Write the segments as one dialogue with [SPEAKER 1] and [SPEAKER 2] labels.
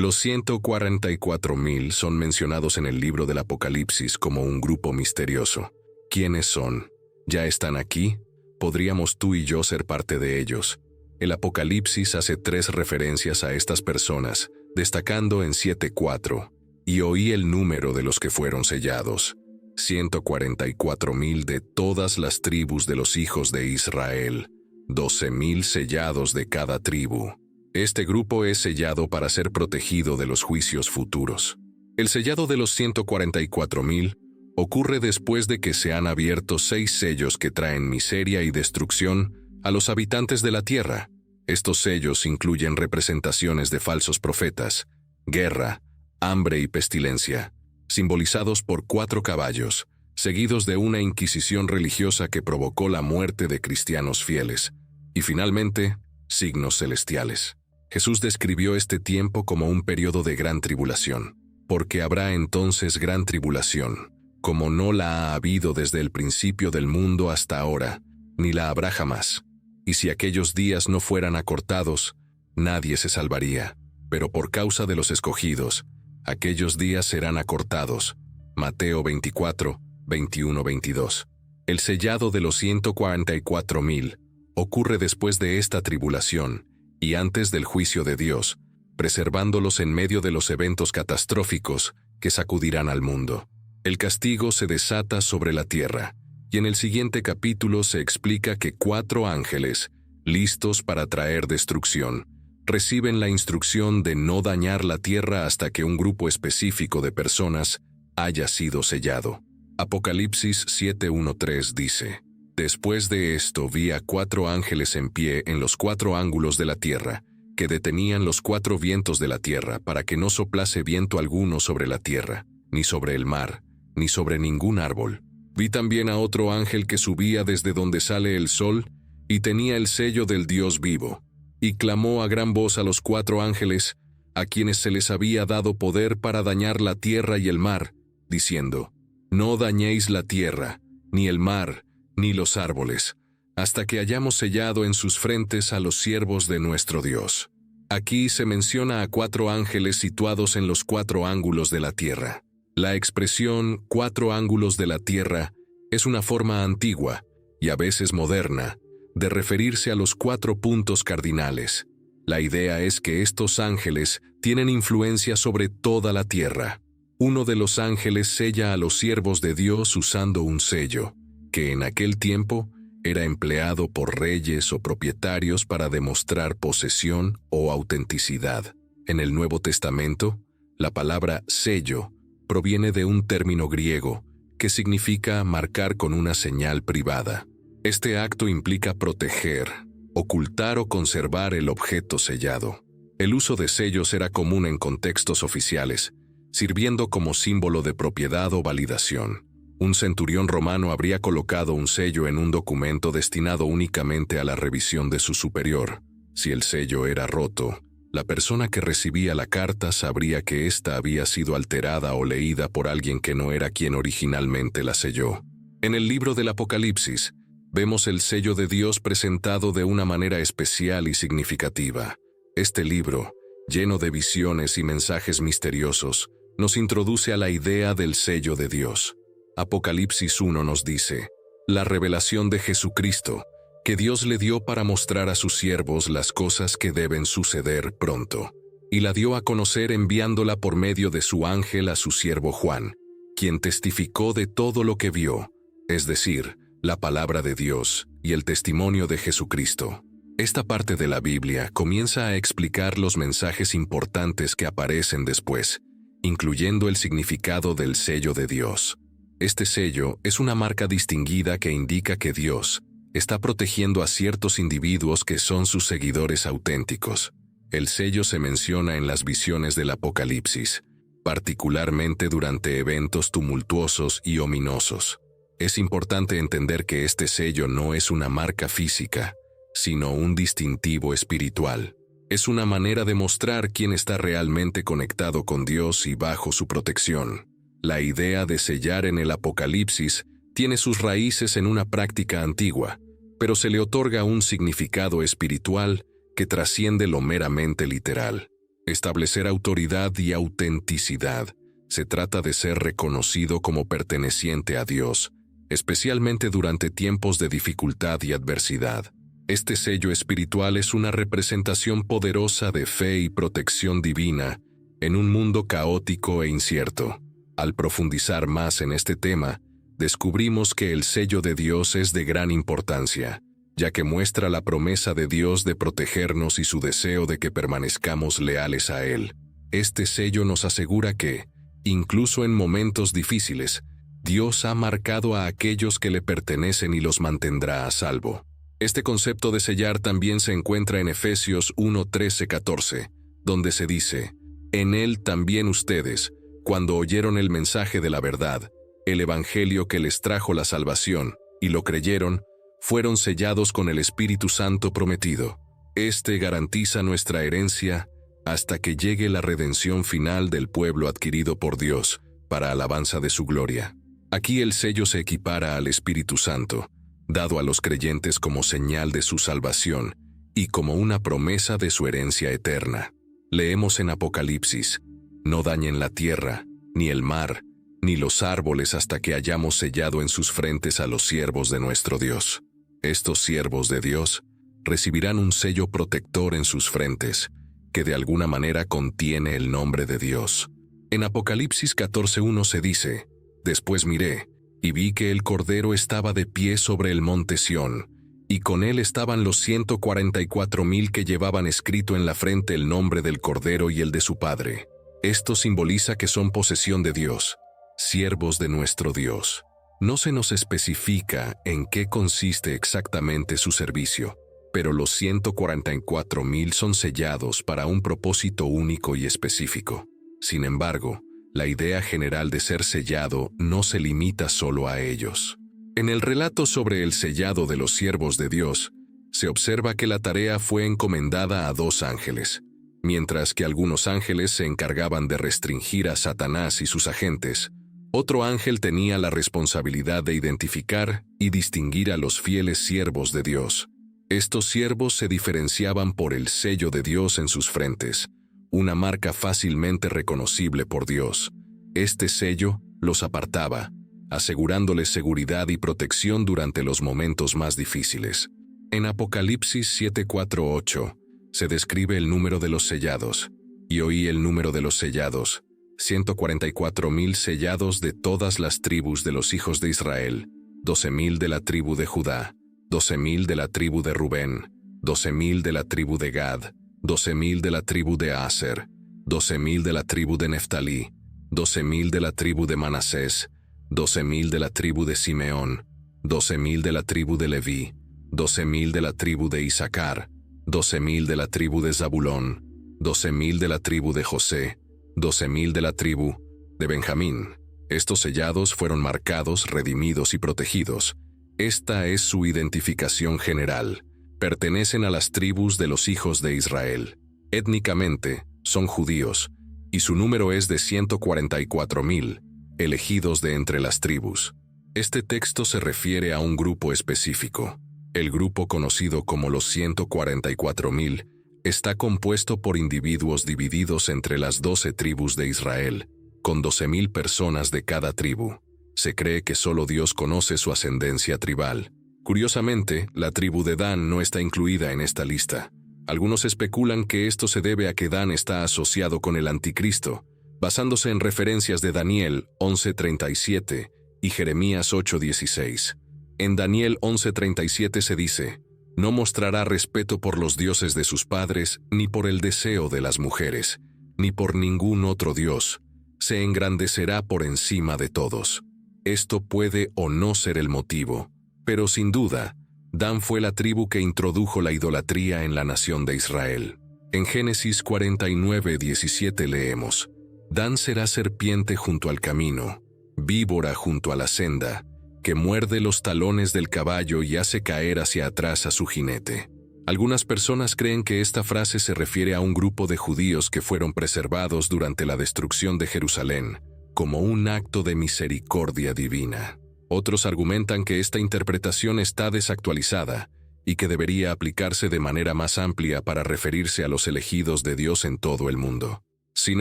[SPEAKER 1] Los 144,000 son mencionados en el libro del Apocalipsis como un grupo misterioso. ¿Quiénes son? ¿Ya están aquí? ¿Podríamos tú y yo ser parte de ellos? El Apocalipsis hace 3 referencias a estas personas, destacando en 7:4, y oí el número de los que fueron sellados. 144,000 de todas las tribus de los hijos de Israel, 12,000 sellados de cada tribu. Este grupo es sellado para ser protegido de los juicios futuros. El sellado de los 144,000 ocurre después de que se han abierto 6 sellos que traen miseria y destrucción a los habitantes de la tierra. Estos sellos incluyen representaciones de falsos profetas, guerra, hambre y pestilencia, simbolizados por 4 caballos, seguidos de una inquisición religiosa que provocó la muerte de cristianos fieles, y finalmente, signos celestiales. Jesús describió este tiempo como un periodo de gran tribulación, porque habrá entonces gran tribulación, como no la ha habido desde el principio del mundo hasta ahora, ni la habrá jamás. Y si aquellos días no fueran acortados, nadie se salvaría, pero por causa de los escogidos, aquellos días serán acortados. Mateo 24, 21-22. El sellado de los 144,000 ocurre después de esta tribulación y antes del juicio de Dios, preservándolos en medio de los eventos catastróficos que sacudirán al mundo. El castigo se desata sobre la tierra, y en el siguiente capítulo se explica que 4 ángeles, listos para traer destrucción, reciben la instrucción de no dañar la tierra hasta que un grupo específico de personas haya sido sellado. Apocalipsis 7:1-3 dice: Después de esto vi a 4 ángeles en pie en los 4 ángulos de la tierra, que detenían los 4 vientos de la tierra para que no soplase viento alguno sobre la tierra, ni sobre el mar, ni sobre ningún árbol. Vi también a otro ángel que subía desde donde sale el sol, y tenía el sello del Dios vivo, y clamó a gran voz a los 4 ángeles, a quienes se les había dado poder para dañar la tierra y el mar, diciendo: No dañéis la tierra, ni el mar, ni los árboles, hasta que hayamos sellado en sus frentes a los siervos de nuestro Dios. Aquí se menciona a 4 ángeles situados en los 4 ángulos de la tierra. La expresión 4 ángulos de la tierra es una forma antigua, y a veces moderna, de referirse a los 4 puntos cardinales. La idea es que estos ángeles tienen influencia sobre toda la tierra. Uno de los ángeles sella a los siervos de Dios usando un sello, que en aquel tiempo era empleado por reyes o propietarios para demostrar posesión o autenticidad. En el Nuevo Testamento, la palabra sello proviene de un término griego que significa marcar con una señal privada. Este acto implica proteger, ocultar o conservar el objeto sellado. El uso de sellos era común en contextos oficiales, sirviendo como símbolo de propiedad o validación. Un centurión romano habría colocado un sello en un documento destinado únicamente a la revisión de su superior. Si el sello era roto, la persona que recibía la carta sabría que ésta había sido alterada o leída por alguien que no era quien originalmente la selló. En el libro del Apocalipsis, vemos el sello de Dios presentado de una manera especial y significativa. Este libro, lleno de visiones y mensajes misteriosos, nos introduce a la idea del sello de Dios. Apocalipsis 1 nos dice: la revelación de Jesucristo, que Dios le dio para mostrar a sus siervos las cosas que deben suceder pronto, y la dio a conocer enviándola por medio de su ángel a su siervo Juan, quien testificó de todo lo que vio, es decir, la palabra de Dios y el testimonio de Jesucristo. Esta parte de la Biblia comienza a explicar los mensajes importantes que aparecen después, incluyendo el significado del sello de Dios. Este sello es una marca distinguida que indica que Dios está protegiendo a ciertos individuos que son sus seguidores auténticos. El sello se menciona en las visiones del Apocalipsis, particularmente durante eventos tumultuosos y ominosos. Es importante entender que este sello no es una marca física, sino un distintivo espiritual. Es una manera de mostrar quién está realmente conectado con Dios y bajo su protección. La idea de sellar en el Apocalipsis tiene sus raíces en una práctica antigua, pero se le otorga un significado espiritual que trasciende lo meramente literal. Establecer autoridad y autenticidad. Se trata de ser reconocido como perteneciente a Dios, especialmente durante tiempos de dificultad y adversidad. Este sello espiritual es una representación poderosa de fe y protección divina en un mundo caótico e incierto. Al profundizar más en este tema, descubrimos que el sello de Dios es de gran importancia, ya que muestra la promesa de Dios de protegernos y su deseo de que permanezcamos leales a Él. Este sello nos asegura que, incluso en momentos difíciles, Dios ha marcado a aquellos que le pertenecen y los mantendrá a salvo. Este concepto de sellar también se encuentra en Efesios 1:13-14, donde se dice: «En Él también ustedes, cuando oyeron el mensaje de la verdad, el evangelio que les trajo la salvación, y lo creyeron, fueron sellados con el Espíritu Santo prometido. Este garantiza nuestra herencia hasta que llegue la redención final del pueblo adquirido por Dios, para alabanza de su gloria». Aquí el sello se equipara al Espíritu Santo, dado a los creyentes como señal de su salvación y como una promesa de su herencia eterna. Leemos en Apocalipsis: «No dañen la tierra, ni el mar, ni los árboles hasta que hayamos sellado en sus frentes a los siervos de nuestro Dios». Estos siervos de Dios recibirán un sello protector en sus frentes, que de alguna manera contiene el nombre de Dios. En Apocalipsis 14:1 se dice: «Después miré, y vi que el Cordero estaba de pie sobre el monte Sión, y con él estaban los 144,000 que llevaban escrito en la frente el nombre del Cordero y el de su Padre». Esto simboliza que son posesión de Dios, siervos de nuestro Dios. No se nos especifica en qué consiste exactamente su servicio, pero los 144,000 son sellados para un propósito único y específico. Sin embargo, la idea general de ser sellado no se limita solo a ellos. En el relato sobre el sellado de los siervos de Dios, se observa que la tarea fue encomendada a 2 ángeles. Mientras que algunos ángeles se encargaban de restringir a Satanás y sus agentes, otro ángel tenía la responsabilidad de identificar y distinguir a los fieles siervos de Dios. Estos siervos se diferenciaban por el sello de Dios en sus frentes, una marca fácilmente reconocible por Dios. Este sello los apartaba, asegurándoles seguridad y protección durante los momentos más difíciles. En Apocalipsis 7:4-8 se describe el número de los sellados: «Y oí el número de los sellados, 144,000 sellados de todas las tribus de los hijos de Israel, 12,000 de la tribu de Judá, 12,000 de la tribu de Rubén, 12,000 de la tribu de Gad, 12,000 de la tribu de Aser, 12,000 de la tribu de Neftalí, 12,000 de la tribu de Manasés, 12,000 de la tribu de Simeón, 12,000 de la tribu de Leví, 12,000 de la tribu de Isaacar, 12,000 de la tribu de Zabulón, 12,000 de la tribu de José, 12,000 de la tribu de Benjamín». Estos sellados fueron marcados, redimidos y protegidos. Esta es su identificación general. Pertenecen a las tribus de los hijos de Israel. Étnicamente, son judíos, y su número es de 144,000, elegidos de entre las tribus. Este texto se refiere a un grupo específico. El grupo conocido como los 144,000 está compuesto por individuos divididos entre las 12 tribus de Israel, con 12,000 personas de cada tribu. Se cree que solo Dios conoce su ascendencia tribal. Curiosamente, la tribu de Dan no está incluida en esta lista. Algunos especulan que esto se debe a que Dan está asociado con el anticristo, basándose en referencias de Daniel 11:37 y Jeremías 8:16. En Daniel 11:37 se dice: «No mostrará respeto por los dioses de sus padres, ni por el deseo de las mujeres, ni por ningún otro dios. Se engrandecerá por encima de todos». Esto puede o no ser el motivo, pero sin duda, Dan fue la tribu que introdujo la idolatría en la nación de Israel. En Génesis 49:17 leemos: «Dan será serpiente junto al camino, víbora junto a la senda, que muerde los talones del caballo y hace caer hacia atrás a su jinete». Algunas personas creen que esta frase se refiere a un grupo de judíos que fueron preservados durante la destrucción de Jerusalén, como un acto de misericordia divina. Otros argumentan que esta interpretación está desactualizada y que debería aplicarse de manera más amplia para referirse a los elegidos de Dios en todo el mundo. Sin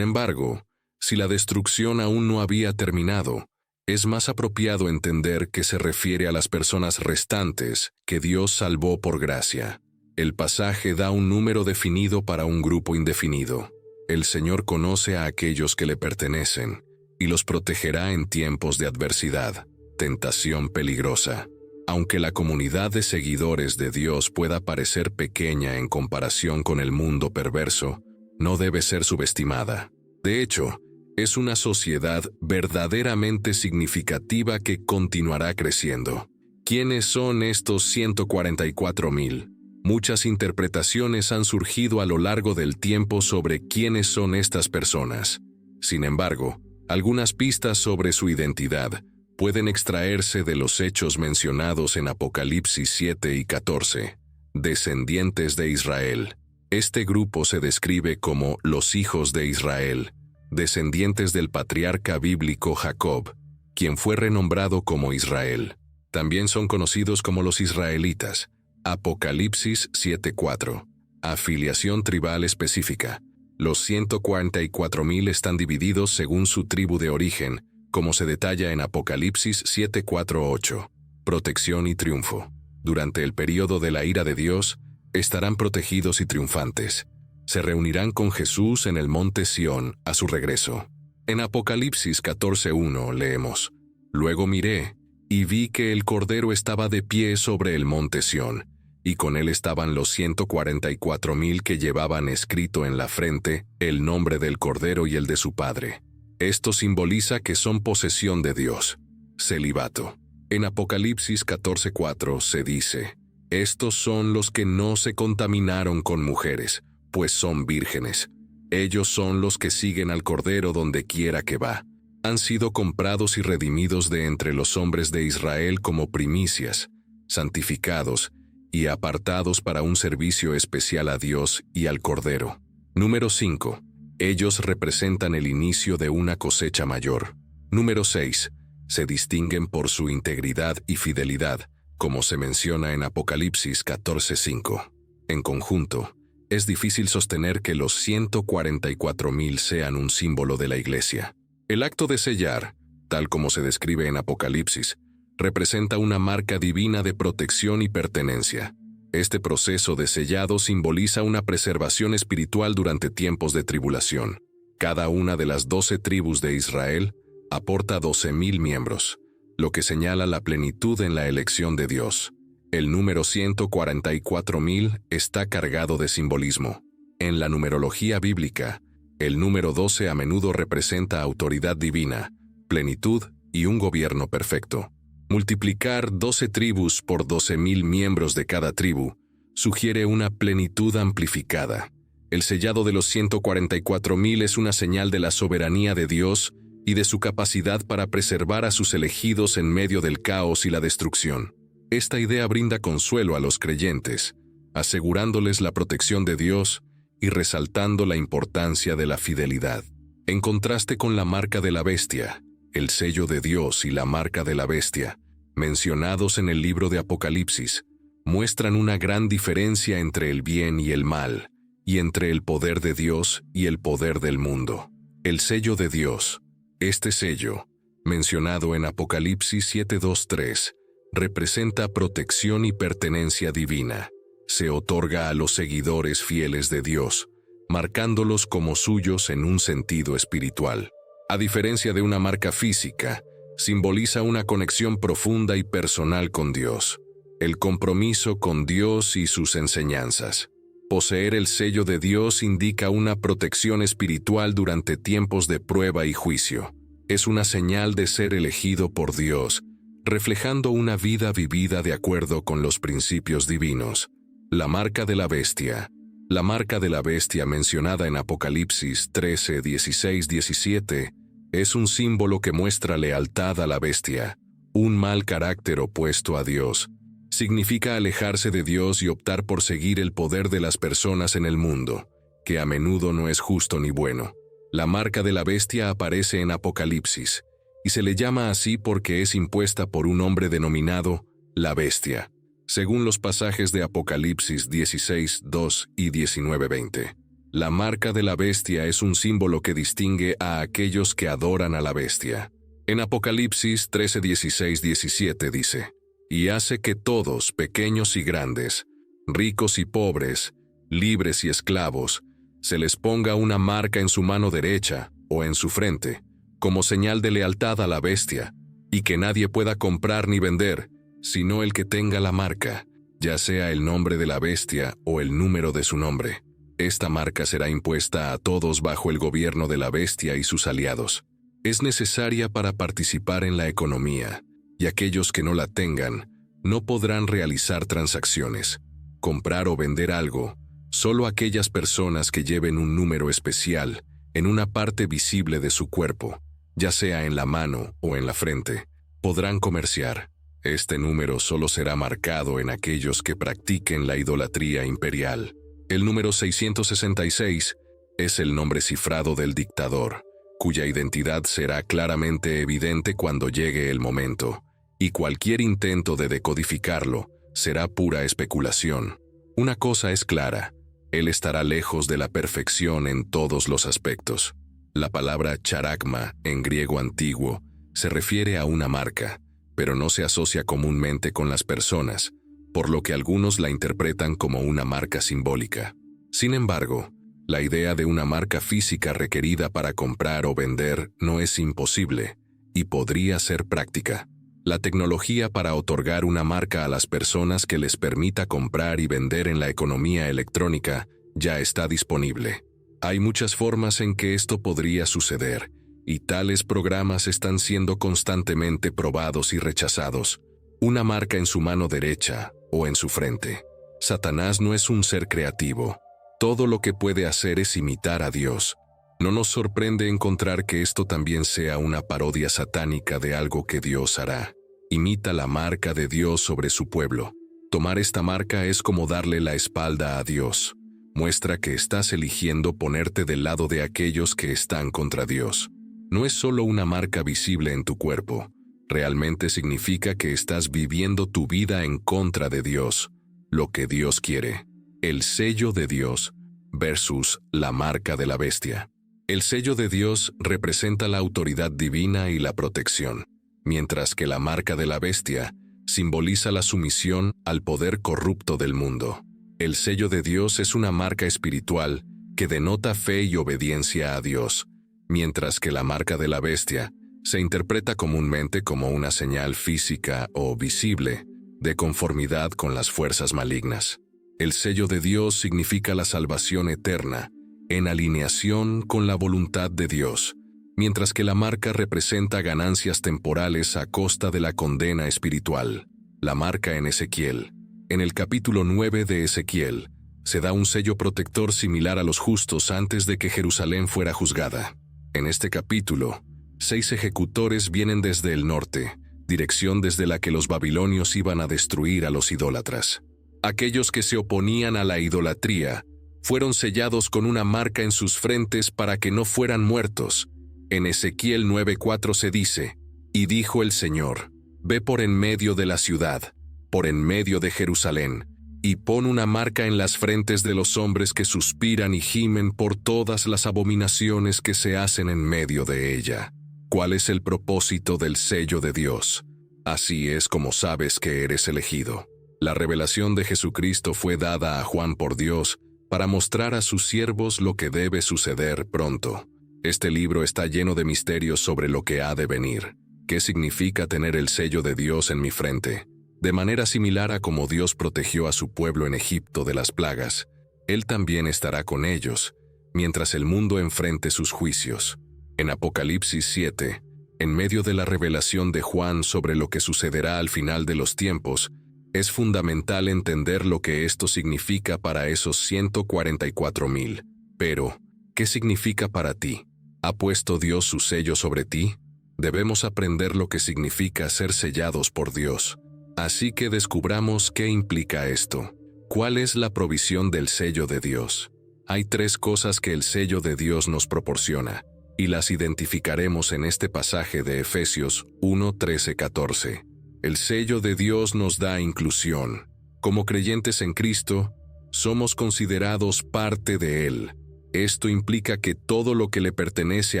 [SPEAKER 1] embargo, si la destrucción aún no había terminado, es más apropiado entender que se refiere a las personas restantes que Dios salvó por gracia. El pasaje da un número definido para un grupo indefinido. El Señor conoce a aquellos que le pertenecen y los protegerá en tiempos de adversidad, tentación peligrosa. Aunque la comunidad de seguidores de Dios pueda parecer pequeña en comparación con el mundo perverso, no debe ser subestimada. De hecho, es una sociedad verdaderamente significativa que continuará creciendo. ¿Quiénes son estos 144,000? Muchas interpretaciones han surgido a lo largo del tiempo sobre quiénes son estas personas. Sin embargo, algunas pistas sobre su identidad pueden extraerse de los hechos mencionados en Apocalipsis 7 y 14. Descendientes de Israel. Este grupo se describe como los hijos de Israel, descendientes del patriarca bíblico Jacob, quien fue renombrado como Israel. También son conocidos como los israelitas. Apocalipsis 7:4. Afiliación tribal específica. Los 144,000 están divididos según su tribu de origen, como se detalla en Apocalipsis 7:4-8. Protección y triunfo. Durante el período de la ira de Dios, estarán protegidos y triunfantes. Se reunirán con Jesús en el monte Sión a su regreso. En Apocalipsis 14:1 leemos: Luego miré, y vi que el Cordero estaba de pie sobre el monte Sión, y con él estaban los 144,000 que llevaban escrito en la frente el nombre del Cordero y el de su Padre. Esto simboliza que son posesión de Dios. Celibato. En Apocalipsis 14:4 se dice: Estos son los que no se contaminaron con mujeres, pues son vírgenes. Ellos son los que siguen al Cordero donde quiera que va. Han sido comprados y redimidos de entre los hombres de Israel como primicias, santificados y apartados para un servicio especial a Dios y al Cordero. Número 5. Ellos representan el inicio de una cosecha mayor. Número 6. Se distinguen por su integridad y fidelidad, como se menciona en Apocalipsis 14:5. En conjunto, es difícil sostener que los 144,000 sean un símbolo de la Iglesia. El acto de sellar, tal como se describe en Apocalipsis, representa una marca divina de protección y pertenencia. Este proceso de sellado simboliza una preservación espiritual durante tiempos de tribulación. Cada una de las 12 tribus de Israel aporta 12,000 miembros, lo que señala la plenitud en la elección de Dios. El número 144,000 está cargado de simbolismo. En la numerología bíblica, el número 12 a menudo representa autoridad divina, plenitud y un gobierno perfecto. Multiplicar 12 tribus por 12,000 miembros de cada tribu sugiere una plenitud amplificada. El sellado de los 144,000 es una señal de la soberanía de Dios y de su capacidad para preservar a sus elegidos en medio del caos y la destrucción. Esta idea brinda consuelo a los creyentes, asegurándoles la protección de Dios y resaltando la importancia de la fidelidad. En contraste con la marca de la bestia, el sello de Dios y la marca de la bestia, mencionados en el libro de Apocalipsis, muestran una gran diferencia entre el bien y el mal, y entre el poder de Dios y el poder del mundo. El sello de Dios. Este sello, mencionado en Apocalipsis 7:2-3, representa protección y pertenencia divina. Se otorga a los seguidores fieles de Dios, marcándolos como suyos en un sentido espiritual. A diferencia de una marca física, simboliza una conexión profunda y personal con Dios, el compromiso con Dios y sus enseñanzas. Poseer el sello de Dios indica una protección espiritual durante tiempos de prueba y juicio. Es una señal de ser elegido por Dios, reflejando una vida vivida de acuerdo con los principios divinos. La marca de la bestia. La marca de la bestia mencionada en Apocalipsis 13, 16, 17 es un símbolo que muestra lealtad a la bestia, un mal carácter opuesto a Dios. Significa alejarse de Dios y optar por seguir el poder de las personas en el mundo, que a menudo no es justo ni bueno. La marca de la bestia aparece en Apocalipsis, y se le llama así porque es impuesta por un hombre denominado la bestia. según los pasajes de Apocalipsis 16:2 y 19:20. La marca de la bestia es un símbolo que distingue a aquellos que adoran a la bestia. En Apocalipsis 13:16-17 dice: «Y hace que todos, pequeños y grandes, ricos y pobres, libres y esclavos, se les ponga una marca en su mano derecha o en su frente, como señal de lealtad a la bestia, y que nadie pueda comprar ni vender, sino el que tenga la marca, ya sea el nombre de la bestia o el número de su nombre. Esta marca será impuesta a todos bajo el gobierno de la bestia y sus aliados. Es necesaria para participar en la economía, y aquellos que no la tengan no podrán realizar transacciones, comprar o vender algo. Solo aquellas personas que lleven un número especial en una parte visible de su cuerpo, ya sea en la mano o en la frente, podrán comerciar. Este número solo será marcado en aquellos que practiquen la idolatría imperial. El número 666 es el nombre cifrado del dictador, cuya identidad será claramente evidente cuando llegue el momento, y cualquier intento de decodificarlo será pura especulación. Una cosa es clara: él estará lejos de la perfección en todos los aspectos. La palabra charagma, en griego antiguo, se refiere a una marca, pero no se asocia comúnmente con las personas, por lo que algunos la interpretan como una marca simbólica. Sin embargo, la idea de una marca física requerida para comprar o vender no es imposible, y podría ser práctica. La tecnología para otorgar una marca a las personas que les permita comprar y vender en la economía electrónica ya está disponible. Hay muchas formas en que esto podría suceder, y tales programas están siendo constantemente probados y rechazados. Una marca en su mano derecha o en su frente. Satanás no es un ser creativo. Todo lo que puede hacer es imitar a Dios. No nos sorprende encontrar que esto también sea una parodia satánica de algo que Dios hará. Imita la marca de Dios sobre su pueblo. Tomar esta marca es como darle la espalda a Dios. Muestra que estás eligiendo ponerte del lado de aquellos que están contra Dios. No es solo una marca visible en tu cuerpo. Realmente significa que estás viviendo tu vida en contra de Dios, lo que Dios quiere. El sello de Dios versus la marca de la bestia. El sello de Dios representa la autoridad divina y la protección, mientras que la marca de la bestia simboliza la sumisión al poder corrupto del mundo. El sello de Dios es una marca espiritual que denota fe y obediencia a Dios, mientras que la marca de la bestia se interpreta comúnmente como una señal física o visible de conformidad con las fuerzas malignas. El sello de Dios significa la salvación eterna, en alineación con la voluntad de Dios, mientras que la marca representa ganancias temporales a costa de la condena espiritual. La marca en Ezequiel. En el capítulo 9 de Ezequiel, se da un sello protector similar a los justos antes de que Jerusalén fuera juzgada. En este capítulo, 6 ejecutores vienen desde el norte, dirección desde la que los babilonios iban a destruir a los idólatras. Aquellos que se oponían a la idolatría fueron sellados con una marca en sus frentes para que no fueran muertos. En Ezequiel 9:4 se dice: «Y dijo el Señor, ve por en medio de la ciudad, por en medio de Jerusalén, y pon una marca en las frentes de los hombres que suspiran y gimen por todas las abominaciones que se hacen en medio de ella». ¿Cuál es el propósito del sello de Dios? Así es como sabes que eres elegido. La revelación de Jesucristo fue dada a Juan por Dios para mostrar a sus siervos lo que debe suceder pronto. Este libro está lleno de misterios sobre lo que ha de venir. ¿Qué significa tener el sello de Dios en mi frente? De manera similar a como Dios protegió a su pueblo en Egipto de las plagas, Él también estará con ellos, mientras el mundo enfrente sus juicios. En Apocalipsis 7, en medio de la revelación de Juan sobre lo que sucederá al final de los tiempos, es fundamental entender lo que esto significa para esos 144,000. Pero, ¿qué significa para ti? ¿Ha puesto Dios su sello sobre ti? Debemos aprender lo que significa ser sellados por Dios. Así que descubramos qué implica esto. ¿Cuál es la provisión del sello de Dios? Hay 3 cosas que el sello de Dios nos proporciona, y las identificaremos en este pasaje de Efesios 1:13-14. El sello de Dios nos da inclusión. Como creyentes en Cristo, somos considerados parte de Él. Esto implica que todo lo que le pertenece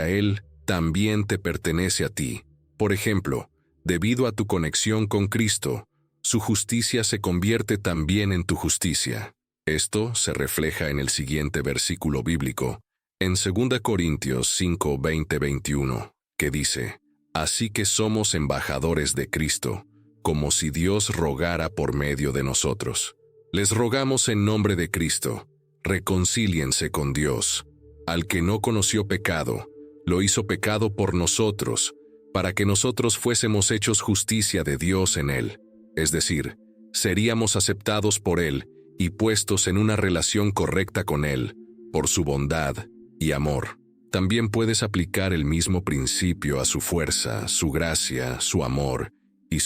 [SPEAKER 1] a Él también te pertenece a ti. Por ejemplo, debido a tu conexión con Cristo, su justicia se convierte también en tu justicia. Esto se refleja en el siguiente versículo bíblico, en 2 Corintios 5, 20-21, que dice: Así que somos embajadores de Cristo, como si Dios rogara por medio de nosotros. Les rogamos en nombre de Cristo, reconcíliense con Dios. Al que no conoció pecado, lo hizo pecado por nosotros, para que nosotros fuésemos hechos justicia de Dios en él. Es decir, seríamos aceptados por Él y puestos en una relación correcta con Él, por su bondad y amor. También puedes aplicar el mismo principio a su fuerza, su gracia, su amor y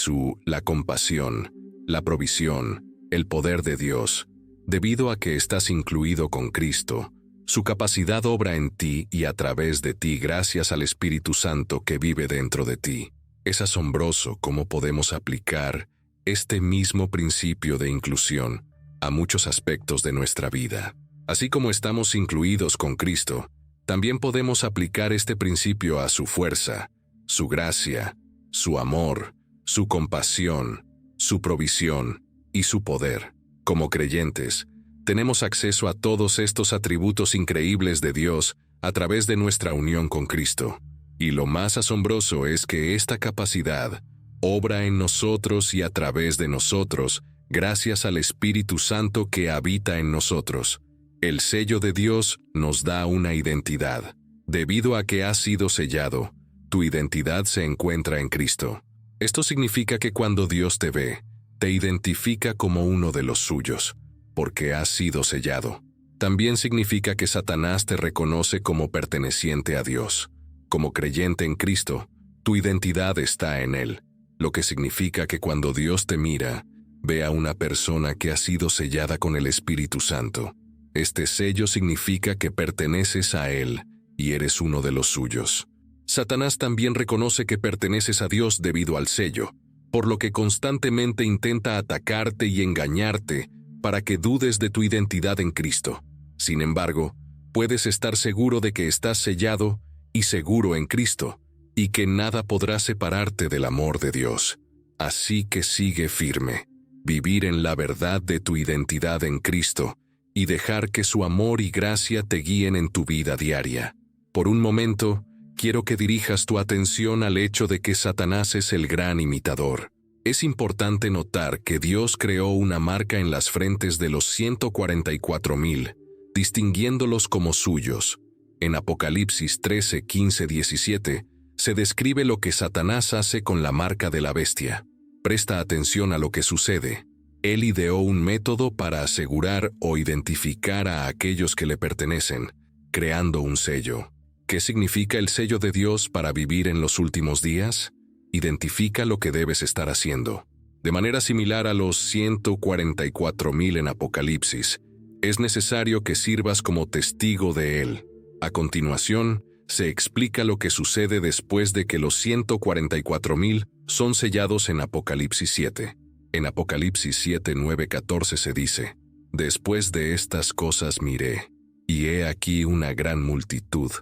[SPEAKER 1] la compasión, la provisión, el poder de Dios. Debido a que estás incluido con Cristo, su capacidad obra en ti y a través de ti gracias al Espíritu Santo que vive dentro de ti. Es asombroso cómo podemos aplicar este mismo principio de inclusión a muchos aspectos de nuestra vida. Así como estamos incluidos con Cristo, también podemos aplicar este principio a su fuerza, su gracia, su amor, su compasión, su provisión y su poder. Como creyentes, tenemos acceso a todos estos atributos increíbles de Dios a través de nuestra unión con Cristo. Y lo más asombroso es que esta capacidad obra en nosotros y a través de nosotros, gracias al Espíritu Santo que habita en nosotros. El sello de Dios nos da una identidad. Debido a que has sido sellado, tu identidad se encuentra en Cristo. Esto significa que cuando Dios te ve, te identifica como uno de los suyos, porque has sido sellado. También significa que Satanás te reconoce como perteneciente a Dios. Como creyente en Cristo, tu identidad está en Él, lo que significa que cuando Dios te mira, ve a una persona que ha sido sellada con el Espíritu Santo. Este sello significa que perteneces a Él y eres uno de los suyos. Satanás también reconoce que perteneces a Dios debido al sello, por lo que constantemente intenta atacarte y engañarte para que dudes de tu identidad en Cristo. Sin embargo, puedes estar seguro de que estás sellado y seguro en Cristo, y que nada podrá separarte del amor de Dios. Así que sigue firme, vivir en la verdad de tu identidad en Cristo, y dejar que su amor y gracia te guíen en tu vida diaria. Por un momento, quiero que dirijas tu atención al hecho de que Satanás es el gran imitador. Es importante notar que Dios creó una marca en las frentes de los 144,000, distinguiéndolos como suyos. En Apocalipsis 13, 15, 17, se describe lo que Satanás hace con la marca de la bestia. Presta atención a lo que sucede. Él ideó un método para asegurar o identificar a aquellos que le pertenecen, creando un sello. ¿Qué significa el sello de Dios para vivir en los últimos días? Identifica lo que debes estar haciendo. De manera similar a los 144,000 en Apocalipsis, es necesario que sirvas como testigo de Él. A continuación, se explica lo que sucede después de que los 144,000 son sellados en Apocalipsis 7. En Apocalipsis 7, 9, 14 se dice: Después de estas cosas miré, y he aquí una gran multitud,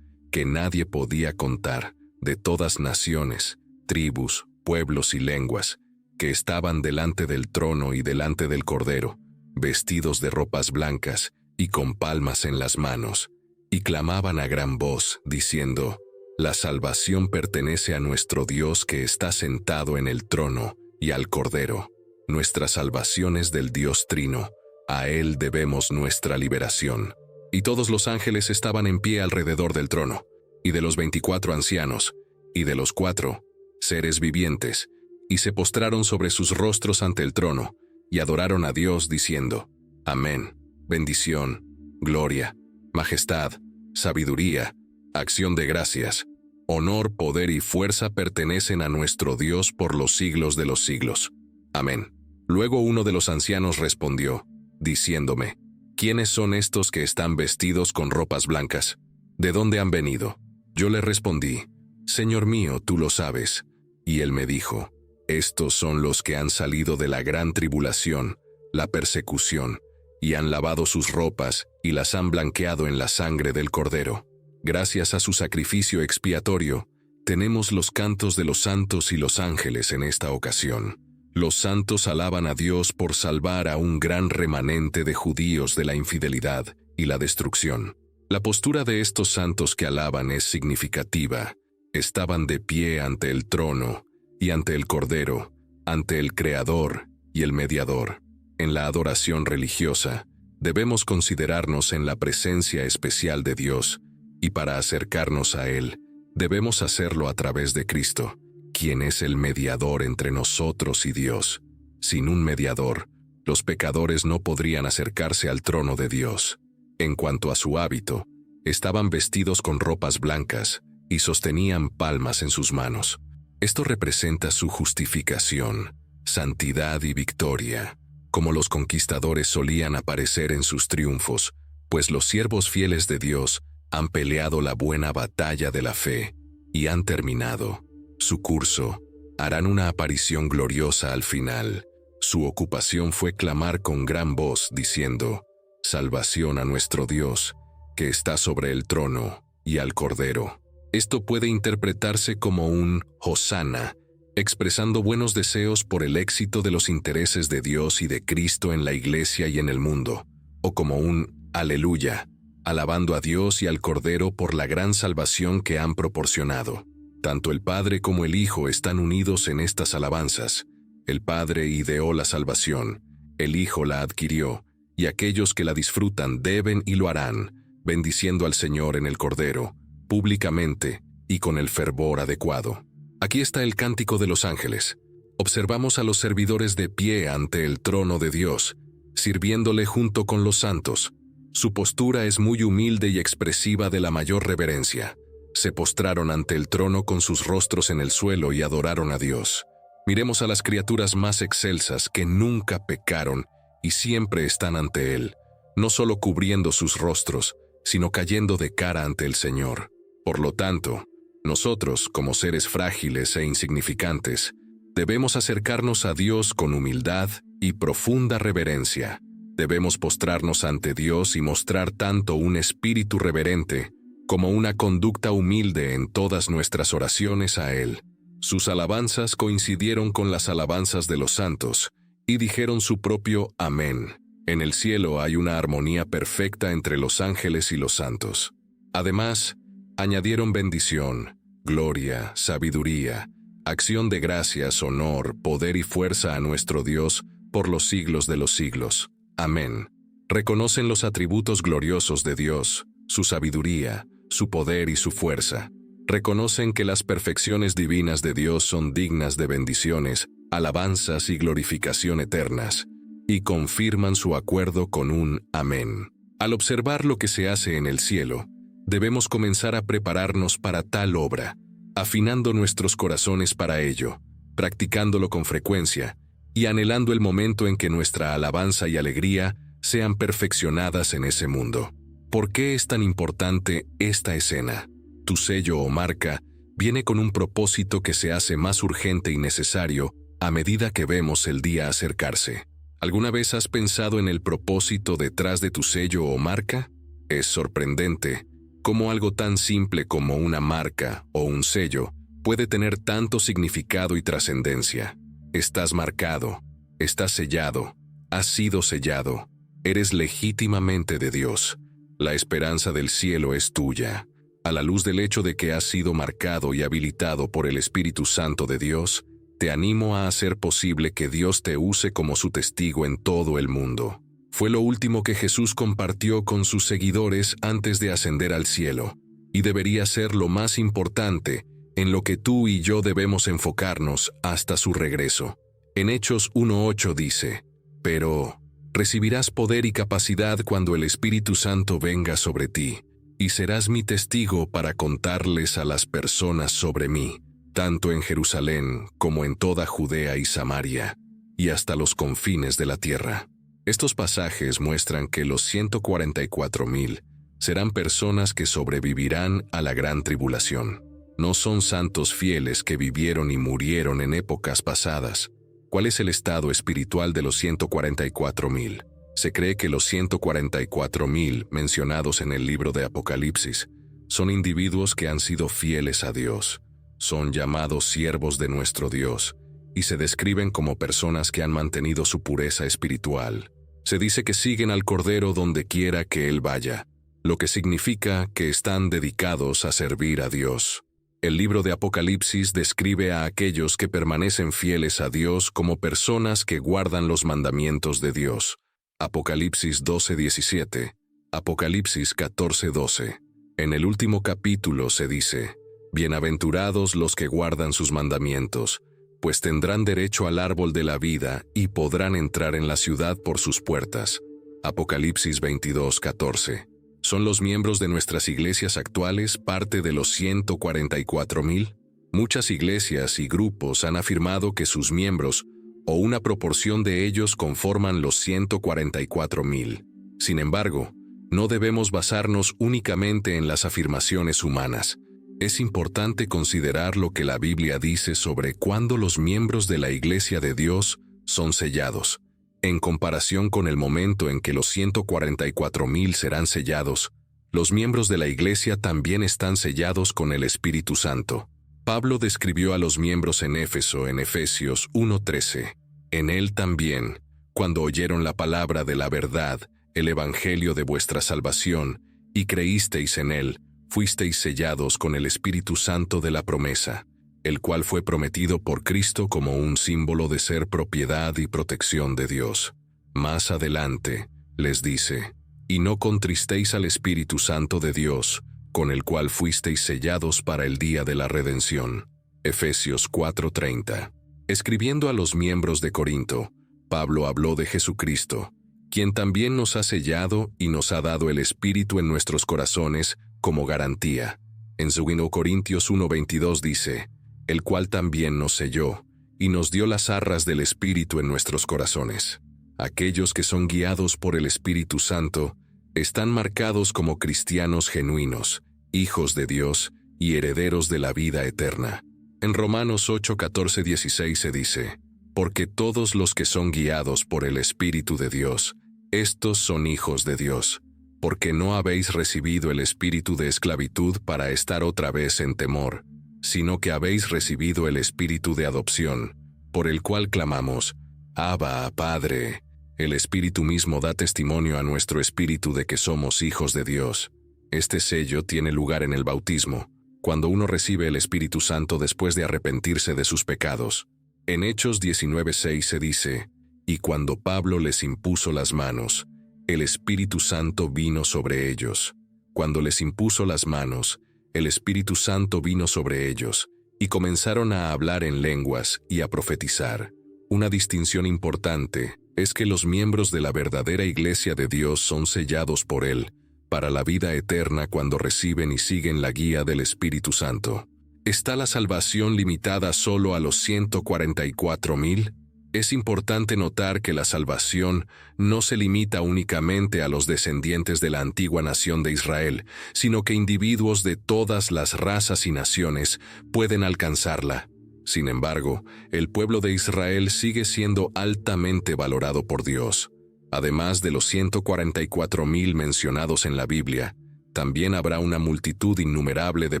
[SPEAKER 1] que nadie podía contar, de todas naciones, tribus, pueblos y lenguas, que estaban delante del trono y delante del Cordero, vestidos de ropas blancas y con palmas en las manos, y clamaban a gran voz, diciendo: La salvación pertenece a nuestro Dios que está sentado en el trono y al Cordero. Nuestra salvación es del Dios Trino, a Él debemos nuestra liberación. Y todos los ángeles estaban en pie alrededor del trono, y de los 24 ancianos, y de los 4 seres vivientes, y se postraron sobre sus rostros ante el trono, y adoraron a Dios diciendo: Amén, bendición, gloria, majestad, sabiduría, acción de gracias, honor, poder y fuerza pertenecen a nuestro Dios por los siglos de los siglos. Amén. Luego uno de los ancianos respondió, diciéndome: ¿Quiénes son estos que están vestidos con ropas blancas? ¿De dónde han venido? Yo le respondí: Señor mío, tú lo sabes. Y él me dijo: Estos son los que han salido de la gran tribulación, la persecución, y han lavado sus ropas y las han blanqueado en la sangre del Cordero. Gracias a su sacrificio expiatorio, tenemos los cantos de los santos y los ángeles en esta ocasión. Los santos alaban a Dios por salvar a un gran remanente de judíos de la infidelidad y la destrucción. La postura de estos santos que alaban es significativa. Estaban de pie ante el trono y ante el Cordero, ante el Creador y el Mediador. En la adoración religiosa, debemos considerarnos en la presencia especial de Dios, y para acercarnos a Él, debemos hacerlo a través de Cristo, quien es el mediador entre nosotros y Dios. Sin un mediador, los pecadores no podrían acercarse al trono de Dios. En cuanto a su hábito, estaban vestidos con ropas blancas y sostenían palmas en sus manos. Esto representa su justificación, santidad y victoria, como los conquistadores solían aparecer en sus triunfos, pues los siervos fieles de Dios han peleado la buena batalla de la fe y han terminado su curso. Harán una aparición gloriosa al final. Su ocupación fue clamar con gran voz diciendo: «Salvación a nuestro Dios, que está sobre el trono, y al Cordero». Esto puede interpretarse como un Hosana, expresando buenos deseos por el éxito de los intereses de Dios y de Cristo en la Iglesia y en el mundo, o como un Aleluya, alabando a Dios y al Cordero por la gran salvación que han proporcionado. Tanto el Padre como el Hijo están unidos en estas alabanzas. El Padre ideó la salvación, el Hijo la adquirió, y aquellos que la disfrutan deben y lo harán, bendiciendo al Señor en el Cordero, públicamente y con el fervor adecuado. Aquí está el cántico de los ángeles. Observamos a los servidores de pie ante el trono de Dios, sirviéndole junto con los santos. Su postura es muy humilde y expresiva de la mayor reverencia. Se postraron ante el trono con sus rostros en el suelo y adoraron a Dios. Miremos a las criaturas más excelsas que nunca pecaron y siempre están ante Él, no solo cubriendo sus rostros, sino cayendo de cara ante el Señor. Por lo tanto, nosotros, como seres frágiles e insignificantes, debemos acercarnos a Dios con humildad y profunda reverencia. Debemos postrarnos ante Dios y mostrar tanto un espíritu reverente como una conducta humilde en todas nuestras oraciones a Él. Sus alabanzas coincidieron con las alabanzas de los santos y dijeron su propio amén. En el cielo hay una armonía perfecta entre los ángeles y los santos. Además, añadieron bendición, gloria, sabiduría, acción de gracias, honor, poder y fuerza a nuestro Dios por los siglos de los siglos. Amén. Reconocen los atributos gloriosos de Dios, su sabiduría, su poder y su fuerza. Reconocen que las perfecciones divinas de Dios son dignas de bendiciones, alabanzas y glorificación eternas, y confirman su acuerdo con un amén. Al observar lo que se hace en el cielo, debemos comenzar a prepararnos para tal obra, afinando nuestros corazones para ello, practicándolo con frecuencia y anhelando el momento en que nuestra alabanza y alegría sean perfeccionadas en ese mundo. ¿Por qué es tan importante esta escena? Tu sello o marca viene con un propósito que se hace más urgente y necesario a medida que vemos el día acercarse. ¿Alguna vez has pensado en el propósito detrás de tu sello o marca? Es sorprendente cómo algo tan simple como una marca o un sello puede tener tanto significado y trascendencia. Estás marcado, estás sellado, has sido sellado, eres legítimamente de Dios. La esperanza del cielo es tuya. A la luz del hecho de que has sido marcado y habilitado por el Espíritu Santo de Dios, te animo a hacer posible que Dios te use como su testigo en todo el mundo. Fue lo último que Jesús compartió con sus seguidores antes de ascender al cielo, y debería ser lo más importante en lo que tú y yo debemos enfocarnos hasta su regreso. En Hechos 1:8 dice: «Pero recibirás poder y capacidad cuando el Espíritu Santo venga sobre ti, y serás mi testigo para contarles a las personas sobre mí, tanto en Jerusalén como en toda Judea y Samaria, y hasta los confines de la tierra». Estos pasajes muestran que los 144,000 serán personas que sobrevivirán a la gran tribulación. No son santos fieles que vivieron y murieron en épocas pasadas, ¿Cuál es el estado espiritual de los 144,000? Se cree que los 144,000 mencionados en el libro de Apocalipsis son individuos que han sido fieles a Dios. Son llamados siervos de nuestro Dios y se describen como personas que han mantenido su pureza espiritual. Se dice que siguen al Cordero donde quiera que Él vaya, lo que significa que están dedicados a servir a Dios. El libro de Apocalipsis describe a aquellos que permanecen fieles a Dios como personas que guardan los mandamientos de Dios. Apocalipsis 12:17, Apocalipsis 14:12. En el último capítulo se dice: Bienaventurados los que guardan sus mandamientos, pues tendrán derecho al árbol de la vida y podrán entrar en la ciudad por sus puertas. Apocalipsis 22:14. ¿Son los miembros de nuestras iglesias actuales parte de los 144,000? Muchas iglesias y grupos han afirmado que sus miembros, o una proporción de ellos, conforman los 144,000. Sin embargo, no debemos basarnos únicamente en las afirmaciones humanas. Es importante considerar lo que la Biblia dice sobre cuándo los miembros de la Iglesia de Dios son sellados. En comparación con el momento en que los 144,000 serán sellados, los miembros de la Iglesia también están sellados con el Espíritu Santo. Pablo describió a los miembros en Éfeso en Efesios 1:13. En él también, cuando oyeron la palabra de la verdad, el evangelio de vuestra salvación, y creísteis en él, fuisteis sellados con el Espíritu Santo de la promesa, el cual fue prometido por Cristo como un símbolo de ser propiedad y protección de Dios. Más adelante, les dice: y no contristéis al Espíritu Santo de Dios, con el cual fuisteis sellados para el día de la redención. Efesios 4:30. Escribiendo a los miembros de Corinto, Pablo habló de Jesucristo, quien también nos ha sellado y nos ha dado el Espíritu en nuestros corazones como garantía. En 2 Corintios 1:22 dice: el cual también nos selló, y nos dio las arras del Espíritu en nuestros corazones. Aquellos que son guiados por el Espíritu Santo están marcados como cristianos genuinos, hijos de Dios y herederos de la vida eterna. En Romanos 8:14-16 se dice: porque todos los que son guiados por el Espíritu de Dios, estos son hijos de Dios, porque no habéis recibido el espíritu de esclavitud para estar otra vez en temor, sino que habéis recibido el espíritu de adopción, por el cual clamamos: Abba, Padre. El Espíritu mismo da testimonio a nuestro espíritu de que somos hijos de Dios. Este sello tiene lugar en el bautismo, cuando uno recibe el Espíritu Santo después de arrepentirse de sus pecados. En Hechos 19:6 se dice: y cuando Pablo les impuso las manos, el Espíritu Santo vino sobre ellos. Cuando les impuso las manos, el Espíritu Santo vino sobre ellos, y comenzaron a hablar en lenguas y a profetizar. Una distinción importante es que los miembros de la verdadera Iglesia de Dios son sellados por Él para la vida eterna cuando reciben y siguen la guía del Espíritu Santo. ¿Está la salvación limitada solo a los 144,000? Es importante notar que la salvación no se limita únicamente a los descendientes de la antigua nación de Israel, sino que individuos de todas las razas y naciones pueden alcanzarla. Sin embargo, el pueblo de Israel sigue siendo altamente valorado por Dios. Además de los 144,000 mencionados en la Biblia, también habrá una multitud innumerable de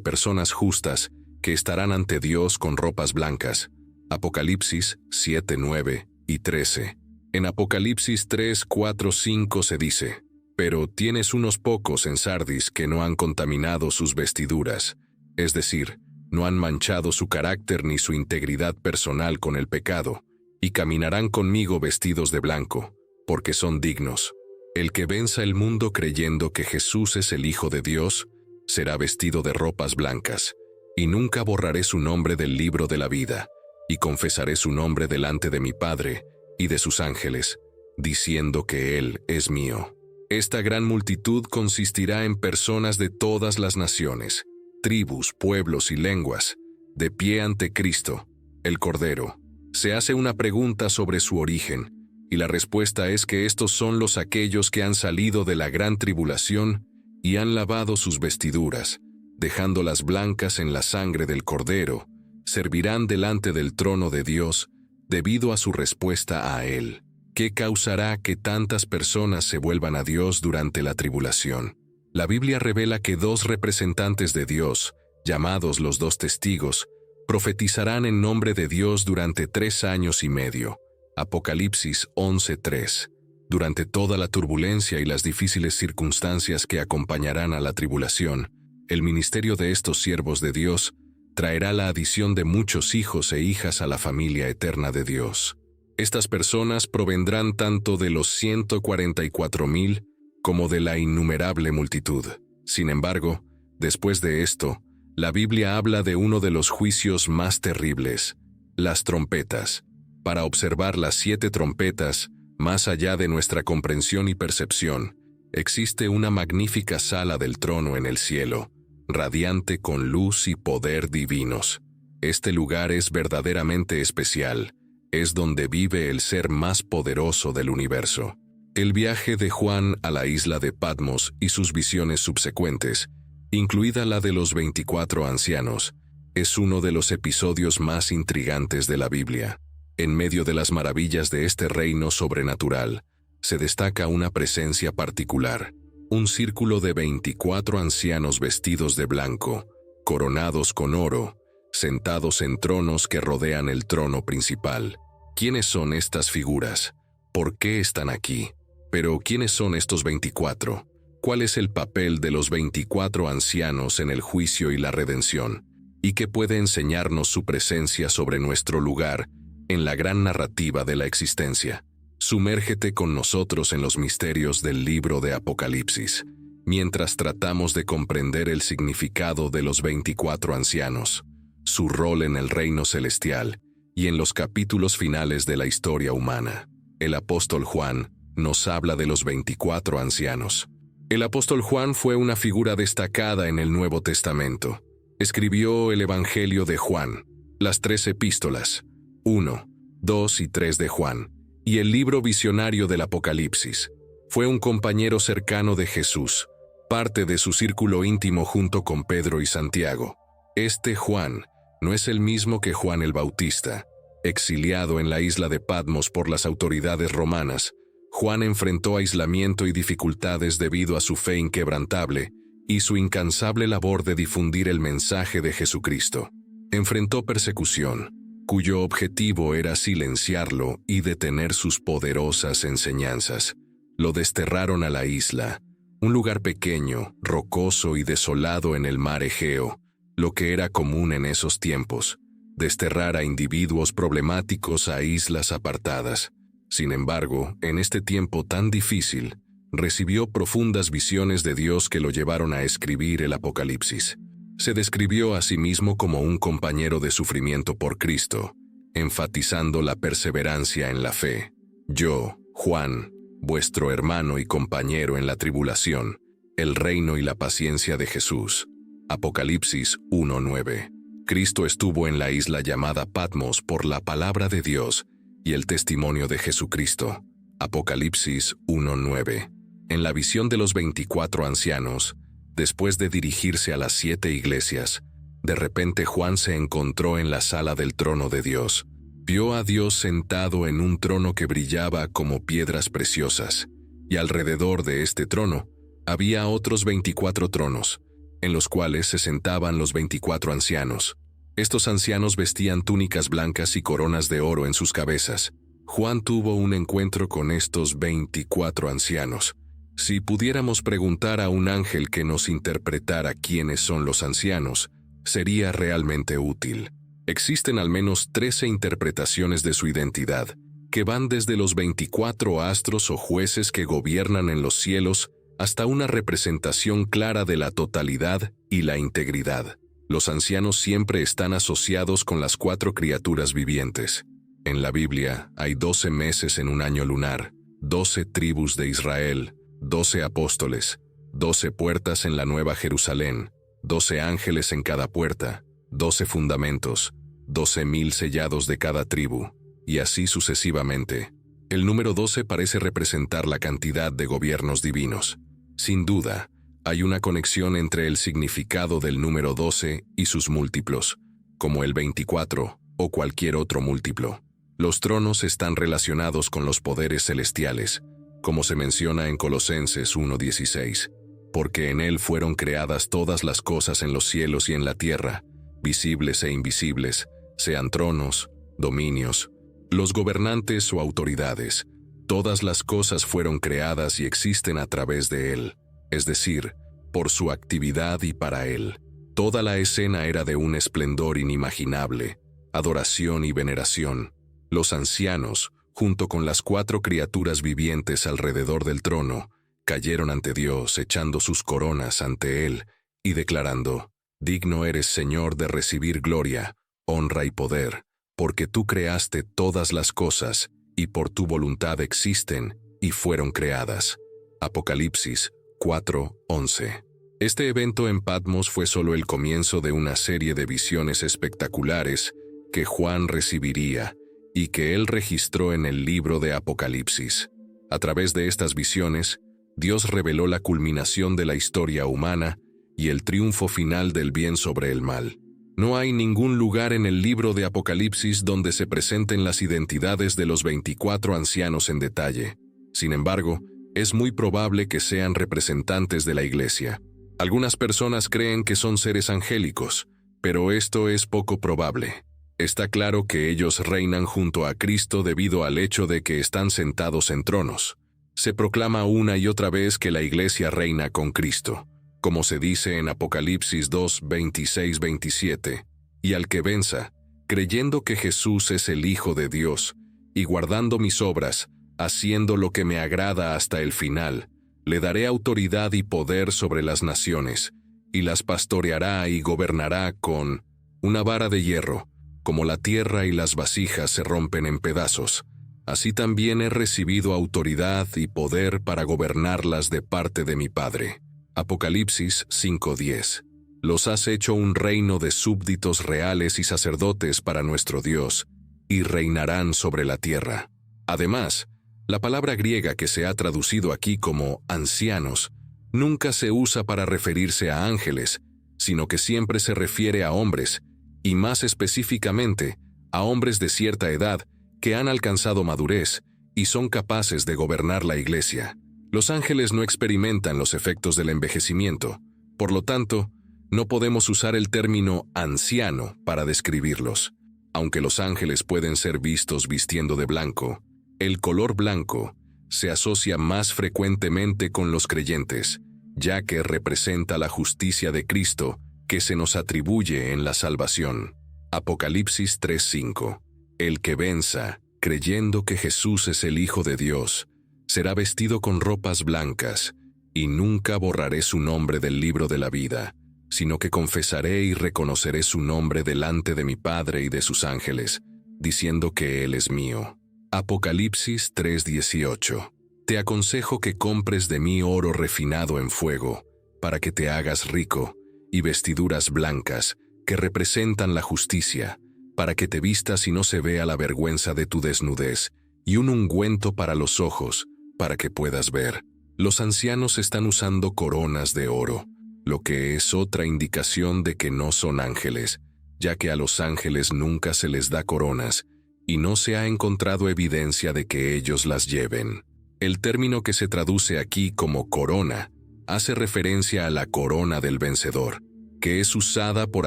[SPEAKER 1] personas justas que estarán ante Dios con ropas blancas. Apocalipsis 7, 9 y 13. En Apocalipsis 3, 4, 5 se dice: pero tienes unos pocos en Sardis que no han contaminado sus vestiduras, es decir, no han manchado su carácter ni su integridad personal con el pecado, y caminarán conmigo vestidos de blanco, porque son dignos. El que venza el mundo creyendo que Jesús es el Hijo de Dios, será vestido de ropas blancas, y nunca borraré su nombre del libro de la vida, y confesaré su nombre delante de mi Padre y de sus ángeles, diciendo que Él es mío. Esta gran multitud consistirá en personas de todas las naciones, tribus, pueblos y lenguas, de pie ante Cristo, el Cordero. Se hace una pregunta sobre su origen, y la respuesta es que estos son los aquellos que han salido de la gran tribulación y han lavado sus vestiduras, dejándolas blancas en la sangre del Cordero. Servirán delante del trono de Dios, debido a su respuesta a Él. ¿Qué causará que tantas personas se vuelvan a Dios durante la tribulación? La Biblia revela que dos representantes de Dios, llamados los dos testigos, profetizarán en nombre de Dios durante 3 años y medio. Apocalipsis 11:3. Durante toda la turbulencia y las difíciles circunstancias que acompañarán a la tribulación, el ministerio de estos siervos de Dios traerá la adición de muchos hijos e hijas a la familia eterna de Dios. Estas personas provendrán tanto de los 144,000 como de la innumerable multitud. Sin embargo, después de esto, la Biblia habla de uno de los juicios más terribles, las trompetas. Para observar las 7 trompetas, más allá de nuestra comprensión y percepción, existe una magnífica sala del trono en el cielo, radiante con luz y poder divinos. Este lugar es verdaderamente especial, es donde vive el ser más poderoso del universo. El viaje de Juan a la isla de Patmos y sus visiones subsecuentes, incluida la de los 24 ancianos, es uno de los episodios más intrigantes de la Biblia. En medio de las maravillas de este reino sobrenatural, se destaca una presencia particular, un círculo de 24 ancianos vestidos de blanco, coronados con oro, sentados en tronos que rodean el trono principal. ¿Quiénes son estas figuras? ¿Por qué están aquí? Pero, ¿quiénes son estos 24? ¿Cuál es el papel de los 24 ancianos en el juicio y la redención? ¿Y qué puede enseñarnos su presencia sobre nuestro lugar en la gran narrativa de la existencia? Sumérgete con nosotros en los misterios del libro de Apocalipsis, mientras tratamos de comprender el significado de los 24 ancianos, su rol en el reino celestial y en los capítulos finales de la historia humana. El apóstol Juan nos habla de los 24 ancianos. El apóstol Juan fue una figura destacada en el Nuevo Testamento. Escribió el Evangelio de Juan, las 3 epístolas, 1, 2 y 3 de Juan, y el libro visionario del Apocalipsis. Fue un compañero cercano de Jesús, parte de su círculo íntimo junto con Pedro y Santiago. Este Juan no es el mismo que Juan el Bautista. Exiliado en la isla de Patmos por las autoridades romanas, Juan enfrentó aislamiento y dificultades debido a su fe inquebrantable y su incansable labor de difundir el mensaje de Jesucristo. Enfrentó persecución, cuyo objetivo era silenciarlo y detener sus poderosas enseñanzas. Lo desterraron a la isla, un lugar pequeño, rocoso y desolado en el mar Egeo, lo que era común en esos tiempos, desterrar a individuos problemáticos a islas apartadas. Sin embargo, en este tiempo tan difícil, recibió profundas visiones de Dios que lo llevaron a escribir el Apocalipsis. Se describió a sí mismo como un compañero de sufrimiento por Cristo, enfatizando la perseverancia en la fe. Yo, Juan, vuestro hermano y compañero en la tribulación, el reino y la paciencia de Jesús. Apocalipsis 1:9. Cristo estuvo en la isla llamada Patmos por la palabra de Dios y el testimonio de Jesucristo. Apocalipsis 1:9. En la visión de los 24 ancianos, después de dirigirse a las 7 iglesias, de repente Juan se encontró en la sala del trono de Dios. Vio a Dios sentado en un trono que brillaba como piedras preciosas, y alrededor de este trono había otros 24 tronos, en los cuales se sentaban los 24 ancianos. Estos ancianos vestían túnicas blancas y coronas de oro en sus cabezas. Juan tuvo un encuentro con estos 24 ancianos. Si pudiéramos preguntar a un ángel que nos interpretara quiénes son los ancianos, sería realmente útil. Existen al menos 13 interpretaciones de su identidad, que van desde los 24 astros o jueces que gobiernan en los cielos hasta una representación clara de la totalidad y la integridad. Los ancianos siempre están asociados con las 4 criaturas vivientes. En la Biblia hay 12 meses en un año lunar, 12 tribus de Israel, 12 apóstoles, 12 puertas en la Nueva Jerusalén, 12 ángeles en cada puerta, 12 fundamentos, 12,000 sellados de cada tribu, y así sucesivamente. El número 12 parece representar la cantidad de gobiernos divinos. Sin duda, hay una conexión entre el significado del número 12 y sus múltiplos, como el 24 o cualquier otro múltiplo. Los tronos están relacionados con los poderes celestiales, como se menciona en Colosenses 1:16, porque en él fueron creadas todas las cosas en los cielos y en la tierra, visibles e invisibles, sean tronos, dominios, los gobernantes o autoridades. Todas las cosas fueron creadas y existen a través de él, es decir, por su actividad y para él. Toda la escena era de un esplendor inimaginable, adoración y veneración. Los ancianos, junto con las 4 criaturas vivientes alrededor del trono, cayeron ante Dios echando sus coronas ante él y declarando: «Digno eres, Señor, de recibir gloria, honra y poder, porque tú creaste todas las cosas, y por tu voluntad existen y fueron creadas». Apocalipsis 4:11. Este evento en Patmos fue solo el comienzo de una serie de visiones espectaculares que Juan recibiría y que él registró en el libro de Apocalipsis. A través de estas visiones, Dios reveló la culminación de la historia humana y el triunfo final del bien sobre el mal. No hay ningún lugar en el libro de Apocalipsis donde se presenten las identidades de los 24 ancianos en detalle. Sin embargo, es muy probable que sean representantes de la Iglesia. Algunas personas creen que son seres angélicos, pero esto es poco probable. Está claro que ellos reinan junto a Cristo debido al hecho de que están sentados en tronos. Se proclama una y otra vez que la Iglesia reina con Cristo, como se dice en Apocalipsis 2:26-27, y al que venza, creyendo que Jesús es el Hijo de Dios, y guardando mis obras, haciendo lo que me agrada hasta el final, le daré autoridad y poder sobre las naciones, y las pastoreará y gobernará con una vara de hierro. Como la tierra y las vasijas se rompen en pedazos, así también he recibido autoridad y poder para gobernarlas de parte de mi Padre. Apocalipsis 5:10. Los has hecho un reino de súbditos reales y sacerdotes para nuestro Dios, y reinarán sobre la tierra. Además, la palabra griega que se ha traducido aquí como ancianos nunca se usa para referirse a ángeles, sino que siempre se refiere a hombres, y más específicamente, a hombres de cierta edad que han alcanzado madurez y son capaces de gobernar la Iglesia. Los ángeles no experimentan los efectos del envejecimiento, por lo tanto, no podemos usar el término anciano para describirlos. Aunque los ángeles pueden ser vistos vistiendo de blanco, el color blanco se asocia más frecuentemente con los creyentes, ya que representa la justicia de Cristo que se nos atribuye en la salvación. Apocalipsis 3:5. El que venza, creyendo que Jesús es el Hijo de Dios, será vestido con ropas blancas, y nunca borraré su nombre del libro de la vida, sino que confesaré y reconoceré su nombre delante de mi Padre y de sus ángeles, diciendo que Él es mío. Apocalipsis 3:18. Te aconsejo que compres de mí oro refinado en fuego, para que te hagas rico, y vestiduras blancas, que representan la justicia, para que te vistas y no se vea la vergüenza de tu desnudez, y un ungüento para los ojos, para que puedas ver. Los ancianos están usando coronas de oro, lo que es otra indicación de que no son ángeles, ya que a los ángeles nunca se les da coronas, y no se ha encontrado evidencia de que ellos las lleven. El término que se traduce aquí como corona hace referencia a la corona del vencedor, que es usada por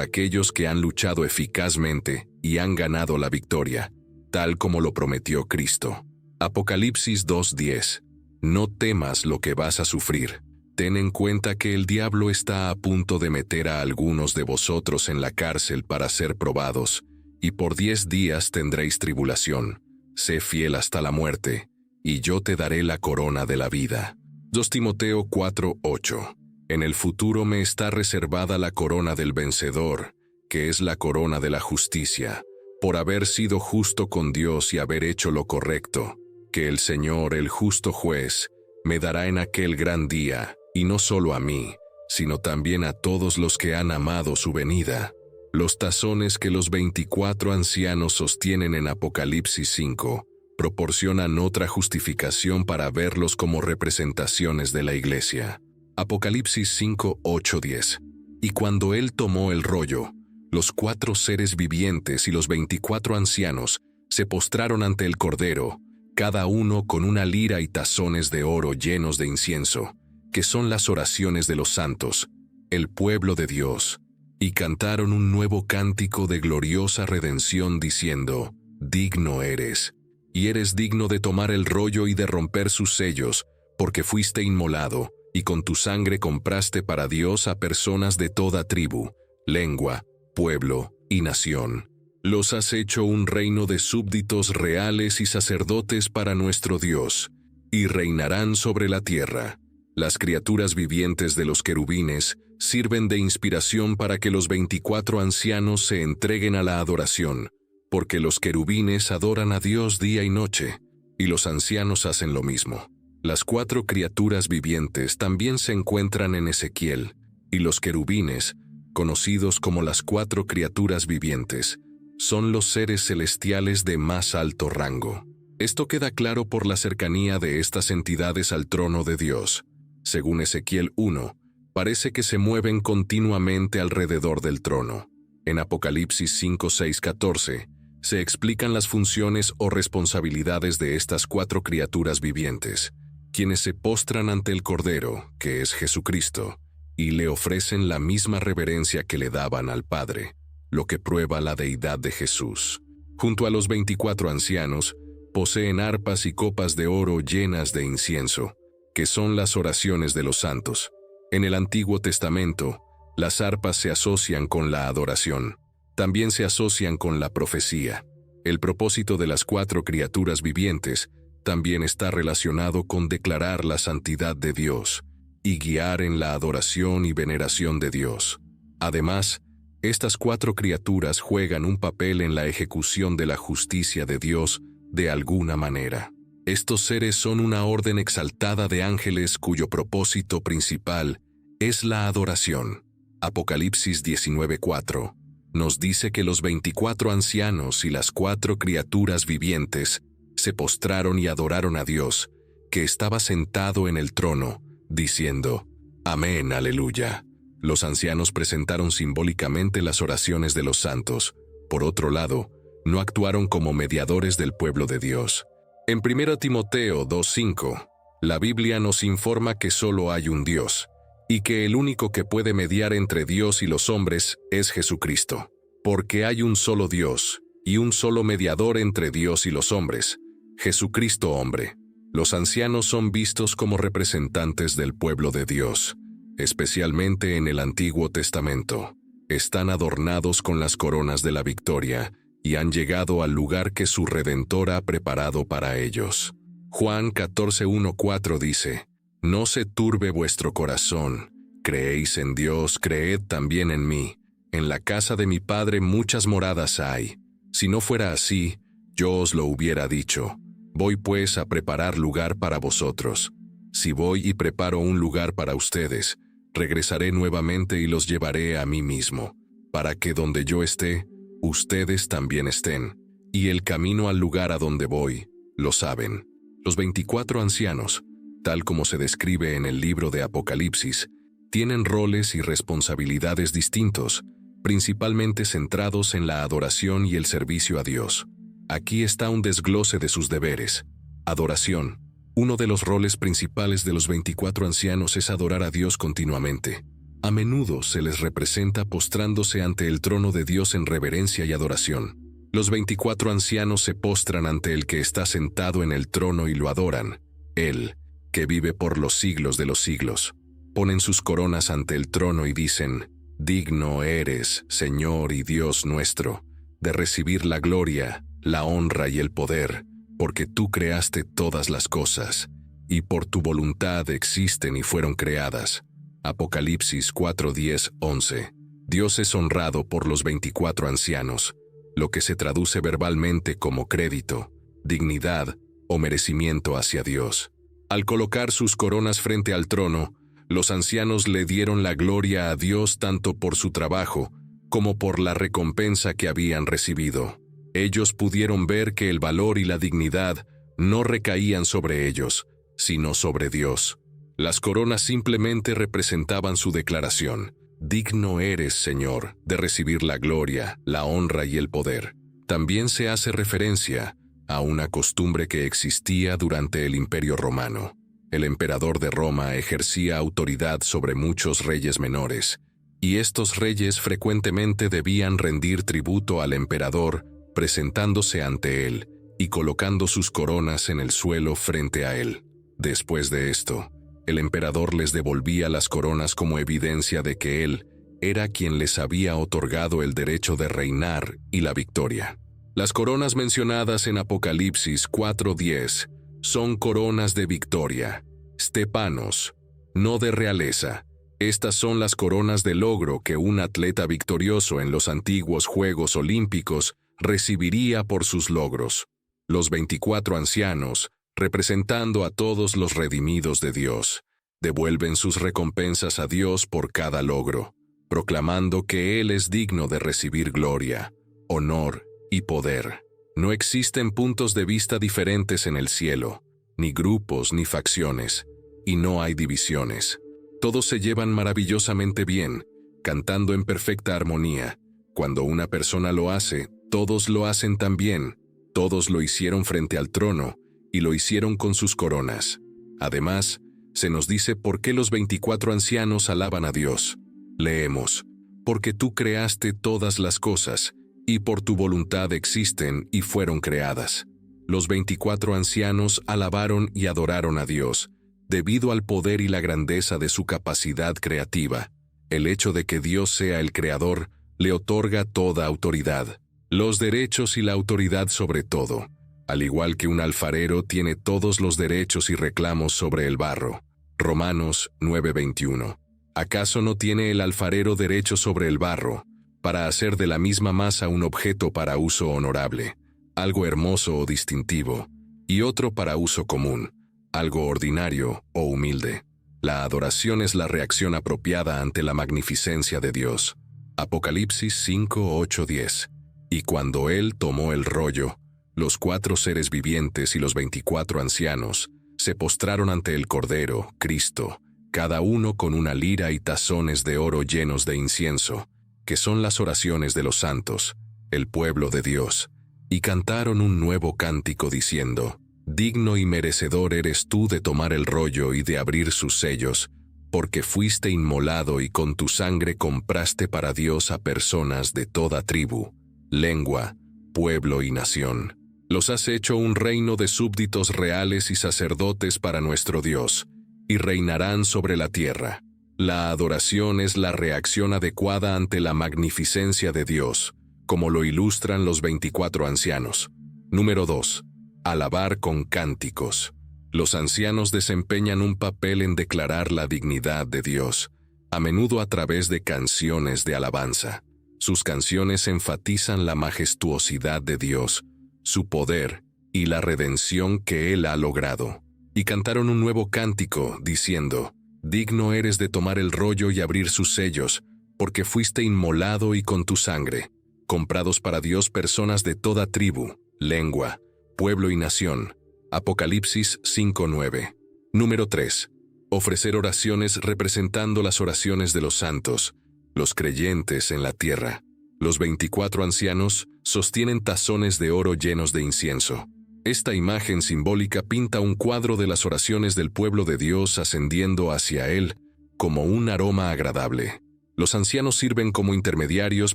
[SPEAKER 1] aquellos que han luchado eficazmente y han ganado la victoria, tal como lo prometió Cristo. Apocalipsis 2:10. No temas lo que vas a sufrir. Ten en cuenta que el diablo está a punto de meter a algunos de vosotros en la cárcel para ser probados, y por 10 días tendréis tribulación. Sé fiel hasta la muerte, y yo te daré la corona de la vida. 2 Timoteo 4:8. En el futuro me está reservada la corona del vencedor, que es la corona de la justicia, por haber sido justo con Dios y haber hecho lo correcto, que el Señor, el justo juez, me dará en aquel gran día, y no solo a mí, sino también a todos los que han amado su venida. Los tazones que los 24 ancianos sostienen en Apocalipsis 5 proporcionan otra justificación para verlos como representaciones de la Iglesia. Apocalipsis 5:8-10. Y cuando él tomó el rollo, los 4 seres vivientes y los 24 ancianos se postraron ante el Cordero, cada uno con una lira y tazones de oro llenos de incienso, que son las oraciones de los santos, el pueblo de Dios, y cantaron un nuevo cántico de gloriosa redención diciendo: digno eres, y eres digno de tomar el rollo y de romper sus sellos, porque fuiste inmolado, y con tu sangre compraste para Dios a personas de toda tribu, lengua, pueblo y nación. Los has hecho un reino de súbditos reales y sacerdotes para nuestro Dios, y reinarán sobre la tierra. Las criaturas vivientes de los querubines sirven de inspiración para que los 24 ancianos se entreguen a la adoración, porque los querubines adoran a Dios día y noche, y los ancianos hacen lo mismo. Las 4 criaturas vivientes también se encuentran en Ezequiel, y los querubines, conocidos como las 4 criaturas vivientes, son los seres celestiales de más alto rango. Esto queda claro por la cercanía de estas entidades al trono de Dios. Según Ezequiel 1, parece que se mueven continuamente alrededor del trono. En Apocalipsis 5, 6, 14, se explican las funciones o responsabilidades de estas 4 criaturas vivientes, quienes se postran ante el Cordero, que es Jesucristo, y le ofrecen la misma reverencia que le daban al Padre, lo que prueba la deidad de Jesús. Junto a los 24 ancianos, poseen arpas y copas de oro llenas de incienso, que son las oraciones de los santos. En el Antiguo Testamento, las arpas se asocian con la adoración. También se asocian con la profecía. El propósito de las 4 criaturas vivientes también está relacionado con declarar la santidad de Dios y guiar en la adoración y veneración de Dios. Además, estas 4 criaturas juegan un papel en la ejecución de la justicia de Dios de alguna manera. Estos seres son una orden exaltada de ángeles cuyo propósito principal es la adoración. Apocalipsis 19:4 nos dice que los 24 ancianos y las 4 criaturas vivientes se postraron y adoraron a Dios, que estaba sentado en el trono, diciendo: Amén, aleluya. Los ancianos presentaron simbólicamente las oraciones de los santos. Por otro lado, no actuaron como mediadores del pueblo de Dios. En 1 Timoteo 2:5, la Biblia nos informa que solo hay un Dios, y que el único que puede mediar entre Dios y los hombres es Jesucristo. Porque hay un solo Dios, y un solo mediador entre Dios y los hombres, Jesucristo hombre. Los ancianos son vistos como representantes del pueblo de Dios, especialmente en el Antiguo Testamento. Están adornados con las coronas de la victoria, y han llegado al lugar que su Redentor ha preparado para ellos. Juan 14:1-4 dice: No se turbe vuestro corazón, creéis en Dios, creed también en mí. En la casa de mi Padre muchas moradas hay. Si no fuera así, yo os lo hubiera dicho. Voy pues a preparar lugar para vosotros. Si voy y preparo un lugar para ustedes, regresaré nuevamente y los llevaré a mí mismo, para que donde yo esté, ustedes también estén. Y el camino al lugar a donde voy, lo saben. Los 24 ancianos, tal como se describe en el libro de Apocalipsis, tienen roles y responsabilidades distintos, principalmente centrados en la adoración y el servicio a Dios. Aquí está un desglose de sus deberes. Adoración. Uno de los roles principales de los 24 ancianos es adorar a Dios continuamente. A menudo se les representa postrándose ante el trono de Dios en reverencia y adoración. Los 24 ancianos se postran ante el que está sentado en el trono y lo adoran, Él, que vive por los siglos de los siglos. Ponen sus coronas ante el trono y dicen: Digno eres, Señor y Dios nuestro, de recibir la gloria, la honra y el poder, porque tú creaste todas las cosas, y por tu voluntad existen y fueron creadas. Apocalipsis 4, 10, 11. Dios es honrado por los 24 ancianos, lo que se traduce verbalmente como crédito, dignidad o merecimiento hacia Dios. Al colocar sus coronas frente al trono, los ancianos le dieron la gloria a Dios tanto por su trabajo como por la recompensa que habían recibido. Ellos pudieron ver que el valor y la dignidad no recaían sobre ellos, sino sobre Dios. Las coronas simplemente representaban su declaración: Digno eres, Señor, de recibir la gloria, la honra y el poder, También se hace referencia a una costumbre que existía durante el Imperio Romano. El emperador de Roma ejercía autoridad sobre muchos reyes menores, y estos reyes frecuentemente debían rendir tributo al emperador presentándose ante él y colocando sus coronas en el suelo frente a él. Después de esto, el emperador les devolvía las coronas como evidencia de que él era quien les había otorgado el derecho de reinar y la victoria. Las coronas mencionadas en Apocalipsis 4:10 son coronas de victoria, stepanos, no de realeza. Estas son las coronas de logro que un atleta victorioso en los antiguos Juegos Olímpicos recibiría por sus logros. Los 24 ancianos, representando a todos los redimidos de Dios, devuelven sus recompensas a Dios por cada logro, proclamando que Él es digno de recibir gloria, honor y poder. No existen puntos de vista diferentes en el cielo, ni grupos ni facciones, y no hay divisiones. Todos se llevan maravillosamente bien, cantando en perfecta armonía. Cuando una persona lo hace, todos lo hacen también. Todos lo hicieron frente al trono, y lo hicieron con sus coronas. Además, se nos dice por qué los 24 ancianos alaban a Dios. Leemos: porque tú creaste todas las cosas, y por tu voluntad existen y fueron creadas. Los 24 ancianos alabaron y adoraron a Dios, debido al poder y la grandeza de su capacidad creativa. El hecho de que Dios sea el creador le otorga toda autoridad, los derechos y la autoridad sobre todo, al igual que un alfarero tiene todos los derechos y reclamos sobre el barro. Romanos 9:21. ¿Acaso no tiene el alfarero derecho sobre el barro, para hacer de la misma masa un objeto para uso honorable, algo hermoso o distintivo, y otro para uso común, algo ordinario o humilde? La adoración es la reacción apropiada ante la magnificencia de Dios. Apocalipsis 5:8-10. Y cuando Él tomó el rollo, los 4 seres vivientes y los 24 ancianos se postraron ante el Cordero, Cristo, cada uno con una lira y tazones de oro llenos de incienso, que son las oraciones de los santos, el pueblo de Dios, y cantaron un nuevo cántico diciendo: digno y merecedor eres tú de tomar el rollo y de abrir sus sellos, porque fuiste inmolado y con tu sangre compraste para Dios a personas de toda tribu, lengua, pueblo y nación. Los has hecho un reino de súbditos reales y sacerdotes para nuestro Dios, y reinarán sobre la tierra. La adoración es la reacción adecuada ante la magnificencia de Dios, como lo ilustran los 24 ancianos. Número 2. Alabar con cánticos. Los ancianos desempeñan un papel en declarar la dignidad de Dios, a menudo a través de canciones de alabanza. Sus canciones enfatizan la majestuosidad de Dios, su poder y la redención que Él ha logrado. Y cantaron un nuevo cántico, diciendo: digno eres de tomar el rollo y abrir sus sellos, porque fuiste inmolado y con tu sangre, comprados para Dios personas de toda tribu, lengua, pueblo y nación. Apocalipsis 5:9. Número 3. Ofrecer oraciones representando las oraciones de los santos, los creyentes en la tierra. Los 24 ancianos sostienen tazones de oro llenos de incienso. Esta imagen simbólica pinta un cuadro de las oraciones del pueblo de Dios ascendiendo hacia Él como un aroma agradable. Los ancianos sirven como intermediarios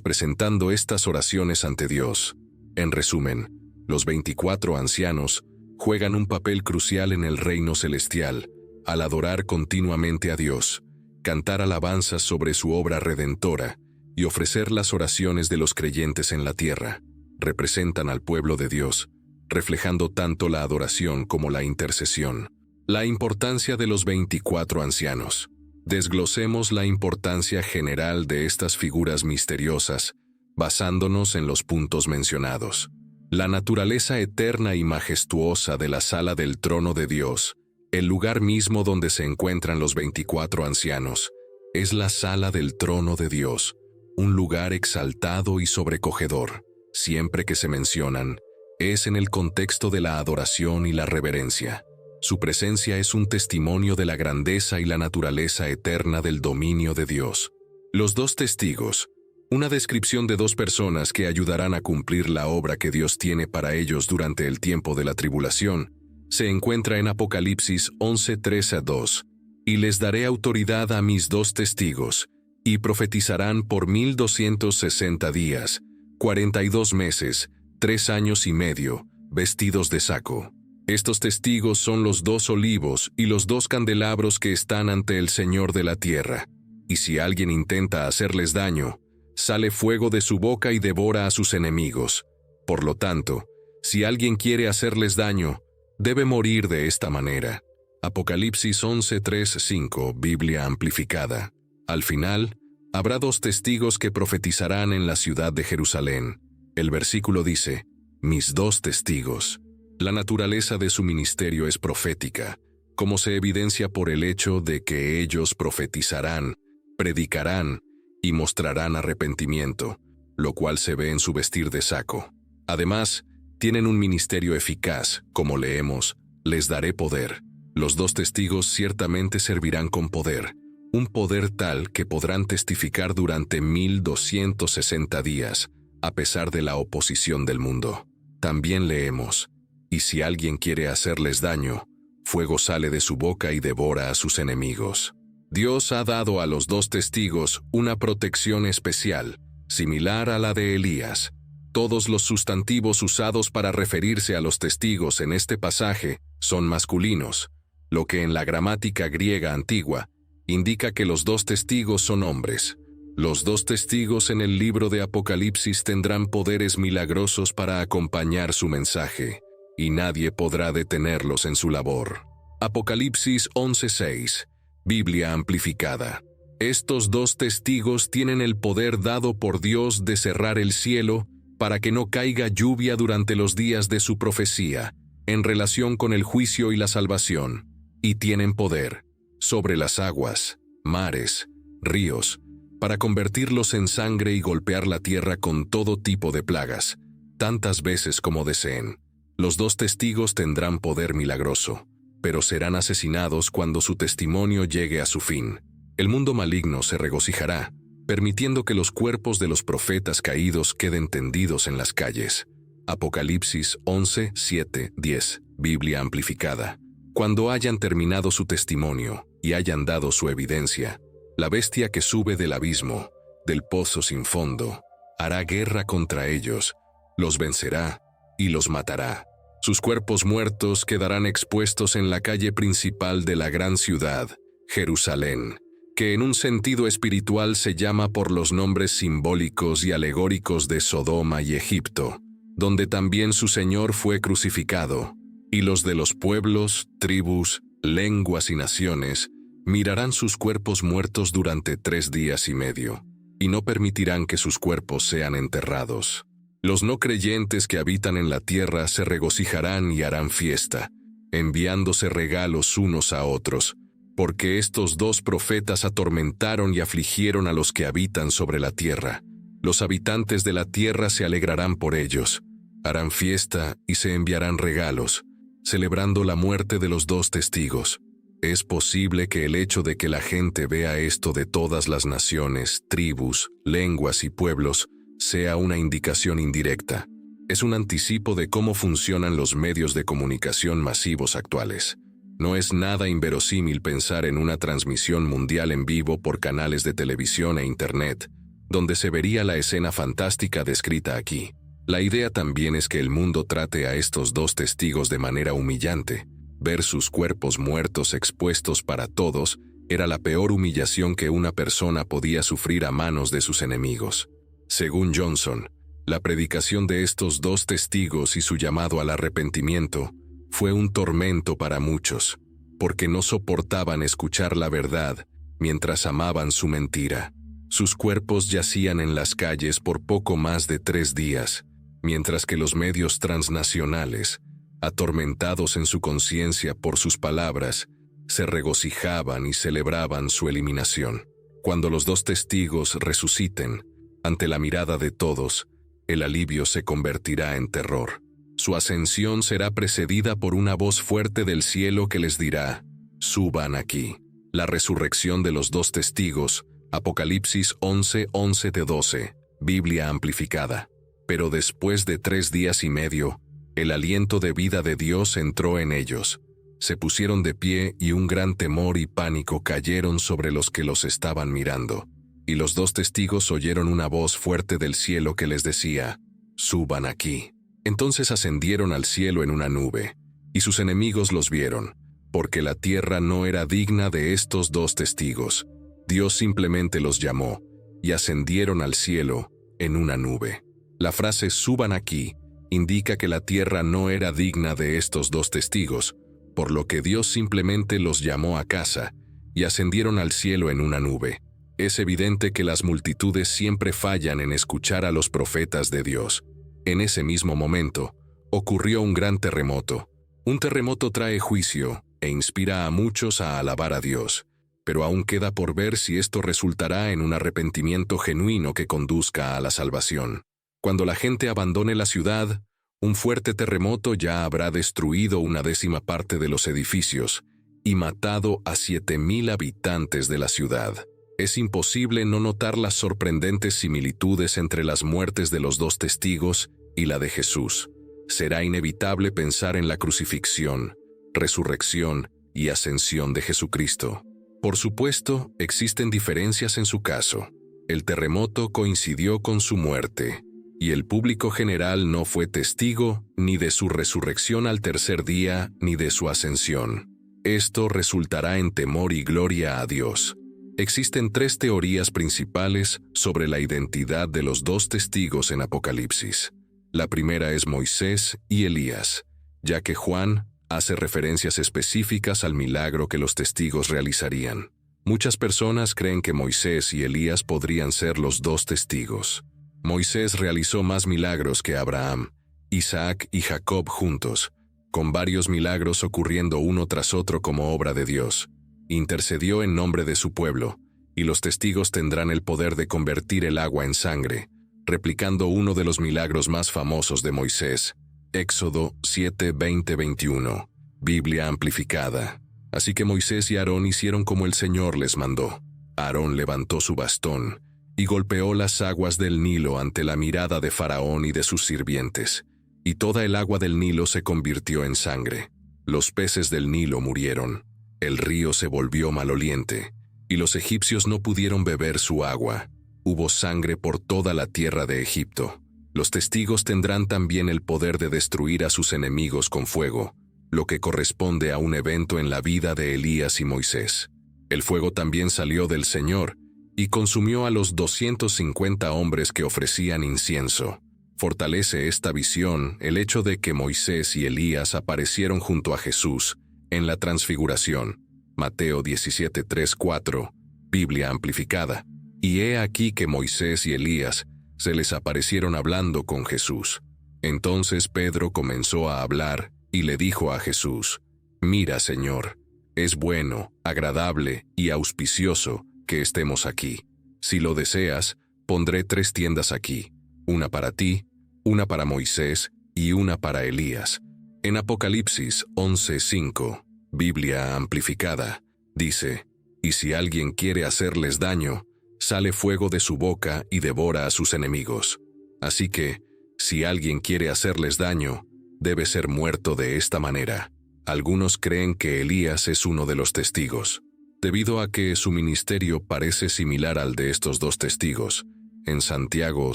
[SPEAKER 1] presentando estas oraciones ante Dios. En resumen, los 24 ancianos juegan un papel crucial en el reino celestial, al adorar continuamente a Dios, cantar alabanzas sobre su obra redentora y ofrecer las oraciones de los creyentes en la tierra. Representan al pueblo de Dios, reflejando tanto la adoración como la intercesión. La importancia de los 24 ancianos. Desglosemos la importancia general de estas figuras misteriosas, basándonos en los puntos mencionados. La naturaleza eterna y majestuosa de la sala del trono de Dios, el lugar mismo donde se encuentran los 24 ancianos, es la sala del trono de Dios, un lugar exaltado y sobrecogedor. Siempre que se mencionan, es en el contexto de la adoración y la reverencia. Su presencia es un testimonio de la grandeza y la naturaleza eterna del dominio de Dios. Los 2 testigos, Una descripción de dos personas que ayudarán a cumplir la obra que Dios tiene para ellos durante el tiempo de la tribulación se encuentra en Apocalipsis 11:3-2. Y les daré autoridad a mis dos testigos, y profetizarán por 1260 días, 42 meses, 3 años y medio, vestidos de saco. Estos testigos son los dos olivos y los dos candelabros que están ante el Señor de la tierra. Y si alguien intenta hacerles daño, sale fuego de su boca y devora a sus enemigos. Por lo tanto, si alguien quiere hacerles daño, debe morir de esta manera. Apocalipsis 11:3-5, Biblia amplificada. Al final, habrá dos testigos que profetizarán en la ciudad de Jerusalén. El versículo dice, mis dos testigos. La naturaleza de su ministerio es profética, como se evidencia por el hecho de que ellos profetizarán, predicarán y mostrarán arrepentimiento, lo cual se ve en su vestir de saco. Además, tienen un ministerio eficaz, como leemos, les daré poder. Los dos testigos ciertamente servirán con poder, un poder tal que podrán testificar durante 1260 días, a pesar de la oposición del mundo. También leemos, y si alguien quiere hacerles daño, fuego sale de su boca y devora a sus enemigos. Dios ha dado a los dos testigos una protección especial, similar a la de Elías. Todos los sustantivos usados para referirse a los testigos en este pasaje son masculinos, lo que en la gramática griega antigua indica que los dos testigos son hombres. Los dos testigos en el libro de Apocalipsis tendrán poderes milagrosos para acompañar su mensaje, y nadie podrá detenerlos en su labor. Apocalipsis 11:6, Biblia amplificada. Estos dos testigos tienen el poder dado por Dios de cerrar el cielo para que no caiga lluvia durante los días de su profecía, en relación con el juicio y la salvación, y tienen poder sobre las aguas, mares, ríos, para convertirlos en sangre y golpear la tierra con todo tipo de plagas, tantas veces como deseen. Los dos testigos tendrán poder milagroso, pero serán asesinados cuando su testimonio llegue a su fin. El mundo maligno se regocijará, permitiendo que los cuerpos de los profetas caídos queden tendidos en las calles. Apocalipsis 11:7-10, Biblia amplificada. Cuando hayan terminado su testimonio y hayan dado su evidencia, la bestia que sube del abismo, del pozo sin fondo, hará guerra contra ellos, los vencerá y los matará. Sus cuerpos muertos quedarán expuestos en la calle principal de la gran ciudad, Jerusalén, que en un sentido espiritual se llama por los nombres simbólicos y alegóricos de Sodoma y Egipto, donde también su Señor fue crucificado, y los de los pueblos, tribus, lenguas y naciones mirarán sus cuerpos muertos durante 3 días y medio, y no permitirán que sus cuerpos sean enterrados. Los no creyentes que habitan en la tierra se regocijarán y harán fiesta, enviándose regalos unos a otros, porque estos dos profetas atormentaron y afligieron a los que habitan sobre la tierra. Los habitantes de la tierra se alegrarán por ellos, harán fiesta y se enviarán regalos, celebrando la muerte de los dos testigos. Es posible que el hecho de que la gente vea esto de todas las naciones, tribus, lenguas y pueblos sea una indicación indirecta. Es un anticipo de cómo funcionan los medios de comunicación masivos actuales. No es nada inverosímil pensar en una transmisión mundial en vivo por canales de televisión e internet, donde se vería la escena fantástica descrita aquí. La idea también es que el mundo trate a estos dos testigos de manera humillante. Ver sus cuerpos muertos expuestos para todos era la peor humillación que una persona podía sufrir a manos de sus enemigos. Según Johnson, la predicación de estos dos testigos y su llamado al arrepentimiento fue un tormento para muchos, porque no soportaban escuchar la verdad mientras amaban su mentira. Sus cuerpos yacían en las calles por poco más de 3 días, mientras que los medios transnacionales, atormentados en su conciencia por sus palabras, se regocijaban y celebraban su eliminación. Cuando los dos testigos resuciten, ante la mirada de todos, el alivio se convertirá en terror. Su ascensión será precedida por una voz fuerte del cielo que les dirá: «Suban aquí». La resurrección de los dos testigos Apocalipsis 11:11-12, Biblia amplificada. Pero después de 3 días y medio, el aliento de vida de Dios entró en ellos. Se pusieron de pie y un gran temor y pánico cayeron sobre los que los estaban mirando. Y los 2 testigos oyeron una voz fuerte del cielo que les decía: «Suban aquí». Entonces ascendieron al cielo en una nube, y sus enemigos los vieron, porque la tierra no era digna de estos 2 testigos. Dios simplemente los llamó, y ascendieron al cielo en una nube. La frase «suban aquí» indica que la tierra no era digna de estos 2 testigos, por lo que Dios simplemente los llamó a casa, y ascendieron al cielo en una nube. Es evidente que las multitudes siempre fallan en escuchar a los profetas de Dios. En ese mismo momento, ocurrió un gran terremoto. Un terremoto trae juicio e inspira a muchos a alabar a Dios, pero aún queda por ver si esto resultará en un arrepentimiento genuino que conduzca a la salvación. Cuando la gente abandone la ciudad, un fuerte terremoto ya habrá destruido 1/10 parte de los edificios y matado a 7,000 habitantes de la ciudad. Es imposible no notar las sorprendentes similitudes entre las muertes de los 2 testigos y la de Jesús. Será inevitable pensar en la crucifixión, resurrección y ascensión de Jesucristo. Por supuesto, existen diferencias en su caso. El terremoto coincidió con su muerte, y el público general no fue testigo ni de su resurrección al tercer día ni de su ascensión. Esto resultará en temor y gloria a Dios. Existen 3 teorías principales sobre la identidad de los 2 testigos en Apocalipsis. La primera es Moisés y Elías, ya que Juan hace referencias específicas al milagro que los testigos realizarían. Muchas personas creen que Moisés y Elías podrían ser los 2 testigos. Moisés realizó más milagros que Abraham, Isaac y Jacob juntos, con varios milagros ocurriendo uno tras otro como obra de Dios. Intercedió en nombre de su pueblo, y los testigos tendrán el poder de convertir el agua en sangre, replicando uno de los milagros más famosos de Moisés, Éxodo 7:20-21, Biblia amplificada. Así que Moisés y Aarón hicieron como el Señor les mandó. Aarón levantó su bastón y golpeó las aguas del Nilo ante la mirada de Faraón y de sus sirvientes, y toda el agua del Nilo se convirtió en sangre. Los peces del Nilo murieron. El río se volvió maloliente, y los egipcios no pudieron beber su agua. Hubo sangre por toda la tierra de Egipto. Los testigos tendrán también el poder de destruir a sus enemigos con fuego, lo que corresponde a un evento en la vida de Elías y Moisés. El fuego también salió del Señor y consumió a los 250 hombres que ofrecían incienso. Fortalece esta visión el hecho de que Moisés y Elías aparecieron junto a Jesús en la transfiguración, Mateo 17:3-4, Biblia amplificada. Y he aquí que Moisés y Elías se les aparecieron hablando con Jesús. Entonces Pedro comenzó a hablar y le dijo a Jesús: «Mira, Señor, es bueno, agradable y auspicioso que estemos aquí. Si lo deseas, pondré 3 tiendas aquí, una para ti, una para Moisés y una para Elías». En Apocalipsis 11:5, Biblia amplificada, dice: «Y si alguien quiere hacerles daño, sale fuego de su boca y devora a sus enemigos». Así que, si alguien quiere hacerles daño, debe ser muerto de esta manera. Algunos creen que Elías es uno de los testigos, debido a que su ministerio parece similar al de estos 2 testigos. En Santiago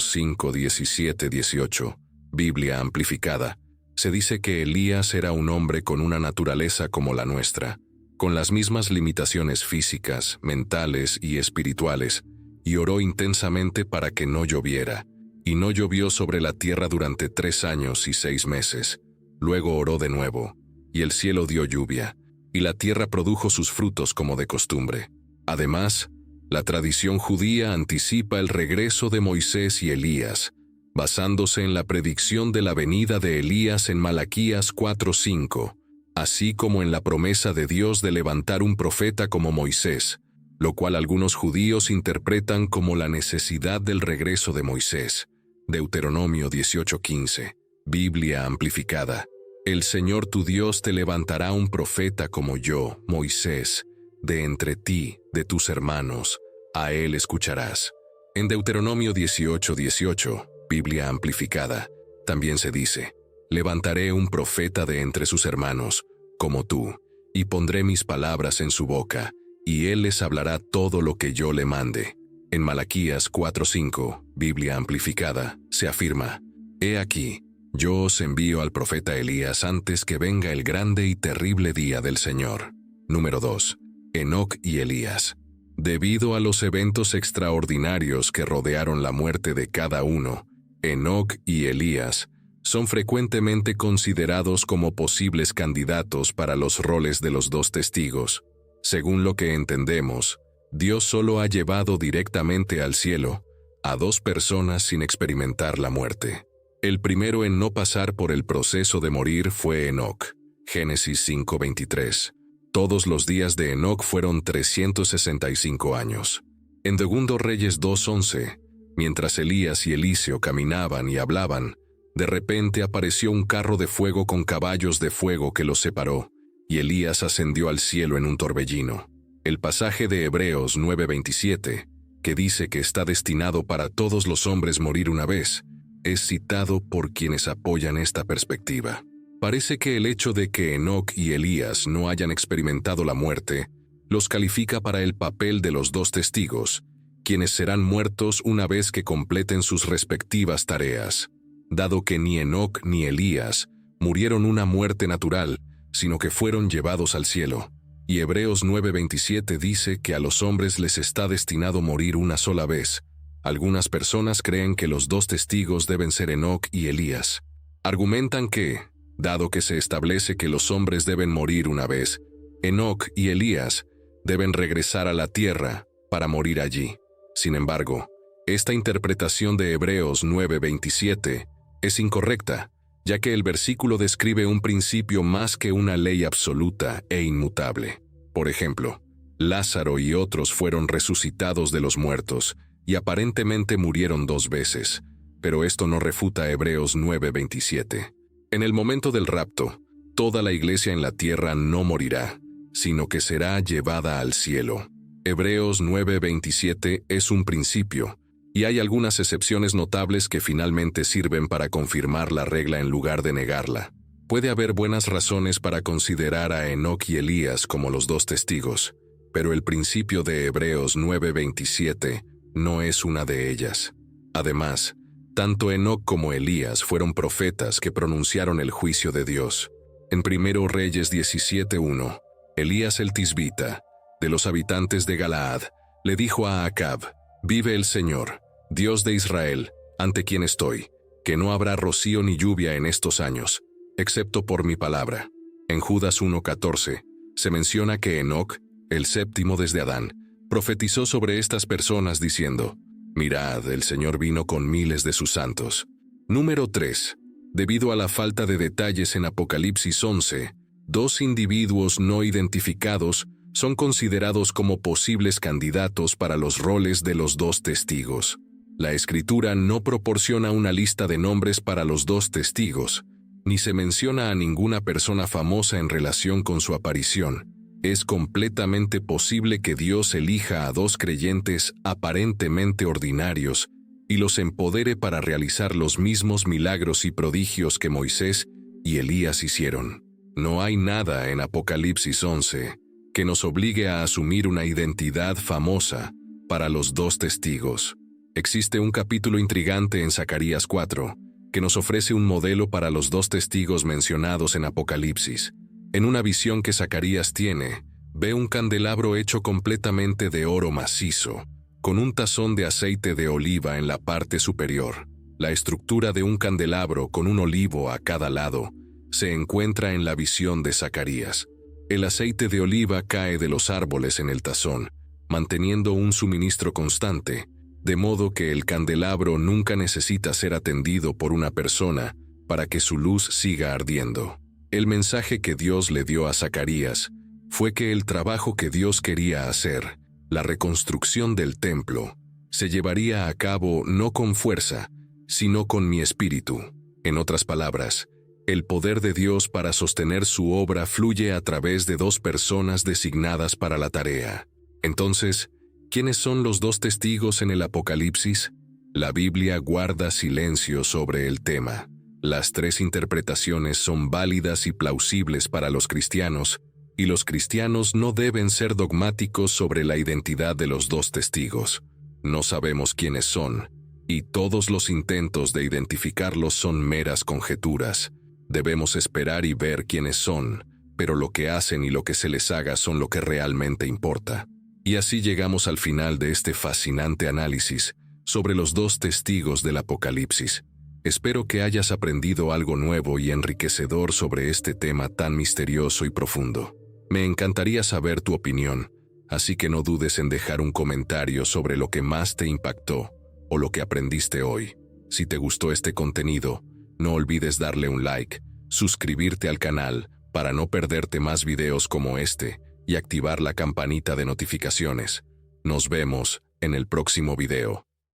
[SPEAKER 1] 5:17-18, Biblia amplificada, se dice que Elías era un hombre con una naturaleza como la nuestra, con las mismas limitaciones físicas, mentales y espirituales, y oró intensamente para que no lloviera, y no llovió sobre la tierra durante 3 años y 6 meses. Luego oró de nuevo, y el cielo dio lluvia, y la tierra produjo sus frutos como de costumbre. Además, la tradición judía anticipa el regreso de Moisés y Elías, basándose en la predicción de la venida de Elías en Malaquías 4:5, así como en la promesa de Dios de levantar un profeta como Moisés, lo cual algunos judíos interpretan como la necesidad del regreso de Moisés. Deuteronomio 18:15, Biblia amplificada. El Señor tu Dios te levantará un profeta como yo, Moisés, de entre ti, de tus hermanos. a él escucharás. En Deuteronomio 18:18, Biblia amplificada, también se dice: levantaré un profeta de entre sus hermanos, como tú, y pondré mis palabras en su boca, y él les hablará todo lo que yo le mande. En Malaquías 4:5, Biblia amplificada, se afirma: he aquí, yo os envío al profeta Elías antes que venga el grande y terrible día del Señor. Número 2. Enoc y Elías. Debido a los eventos extraordinarios que rodearon la muerte de cada uno, Enoc y Elías son frecuentemente considerados como posibles candidatos para los roles de los dos testigos. Según lo que entendemos, Dios solo ha llevado directamente al cielo a dos personas sin experimentar la muerte. El primero en no pasar por el proceso de morir fue Enoc. Génesis 5:23. Todos los días de Enoc fueron 365 años. En 2 Reyes 2:11, mientras Elías y Eliseo caminaban y hablaban, de repente apareció un carro de fuego con caballos de fuego que los separó, y Elías ascendió al cielo en un torbellino. El pasaje de Hebreos 9:27, que dice que está destinado para todos los hombres morir una vez, es citado por quienes apoyan esta perspectiva. Parece que el hecho de que Enoc y Elías no hayan experimentado la muerte los califica para el papel de los dos testigos, quienes serán muertos una vez que completen sus respectivas tareas, dado que ni Enoc ni Elías murieron una muerte natural, sino que fueron llevados al cielo. Y Hebreos 9:27 dice que a los hombres les está destinado morir una sola vez. Algunas personas creen que los dos testigos deben ser Enoc y Elías. Argumentan que, dado que se establece que los hombres deben morir una vez, Enoc y Elías deben regresar a la tierra para morir allí. Sin embargo, esta interpretación de Hebreos 9:27 es incorrecta, ya que el versículo describe un principio más que una ley absoluta e inmutable. Por ejemplo, Lázaro y otros fueron resucitados de los muertos y aparentemente murieron 2 veces, pero esto no refuta Hebreos 9:27. En el momento del rapto, toda la iglesia en la tierra no morirá, sino que será llevada al cielo. Hebreos 9:27 es un principio, y hay algunas excepciones notables que finalmente sirven para confirmar la regla en lugar de negarla. Puede haber buenas razones para considerar a Enoc y Elías como los dos testigos, pero el principio de Hebreos 9:27 no es una de ellas. Además, tanto Enoc como Elías fueron profetas que pronunciaron el juicio de Dios. En 1 Reyes 17:1, Elías el Tisbita, de los habitantes de Galaad, le dijo a Acab: «Vive el Señor, Dios de Israel, ante quien estoy, que no habrá rocío ni lluvia en estos años, excepto por mi palabra». En Judas 1:14, se menciona que Enoc, el séptimo desde Adán, profetizó sobre estas personas diciendo: «Mirad, el Señor vino con miles de sus santos». Número 3. Debido a la falta de detalles en Apocalipsis 11, 2 individuos no identificados son considerados como posibles candidatos para los roles de los dos testigos. La Escritura no proporciona una lista de nombres para los dos testigos, ni se menciona a ninguna persona famosa en relación con su aparición. Es completamente posible que Dios elija a 2 creyentes aparentemente ordinarios y los empodere para realizar los mismos milagros y prodigios que Moisés y Elías hicieron. No hay nada en Apocalipsis 11 que nos obligue a asumir una identidad famosa para los dos testigos. Existe un capítulo intrigante en Zacarías 4 que nos ofrece un modelo para los dos testigos mencionados en Apocalipsis. En una visión que Zacarías tiene, ve un candelabro hecho completamente de oro macizo, con un tazón de aceite de oliva en la parte superior. La estructura de un candelabro con un olivo a cada lado se encuentra en la visión de Zacarías. El aceite de oliva cae de los árboles en el tazón, manteniendo un suministro constante, de modo que el candelabro nunca necesita ser atendido por una persona para que su luz siga ardiendo. El mensaje que Dios le dio a Zacarías fue que el trabajo que Dios quería hacer, la reconstrucción del templo, se llevaría a cabo no con fuerza, sino con mi espíritu. En otras palabras, el poder de Dios para sostener su obra fluye a través de 2 personas designadas para la tarea. Entonces, ¿Quiénes son los dos testigos en el Apocalipsis? La Biblia guarda silencio sobre el tema. Las tres interpretaciones son válidas y plausibles para los cristianos, y los cristianos no deben ser dogmáticos sobre la identidad de los dos testigos. No sabemos quiénes son, y todos los intentos de identificarlos son meras conjeturas. Debemos esperar y ver quiénes son, pero lo que hacen y lo que se les haga son lo que realmente importa. Y así llegamos al final de este fascinante análisis sobre los dos testigos del Apocalipsis. Espero que hayas aprendido algo nuevo y enriquecedor sobre este tema tan misterioso y profundo. Me encantaría saber tu opinión, así que no dudes en dejar un comentario sobre lo que más te impactó o lo que aprendiste hoy. Si te gustó este contenido, no olvides darle un like, suscribirte al canal para no perderte más videos como este y activar la campanita de notificaciones. Nos vemos en el próximo video.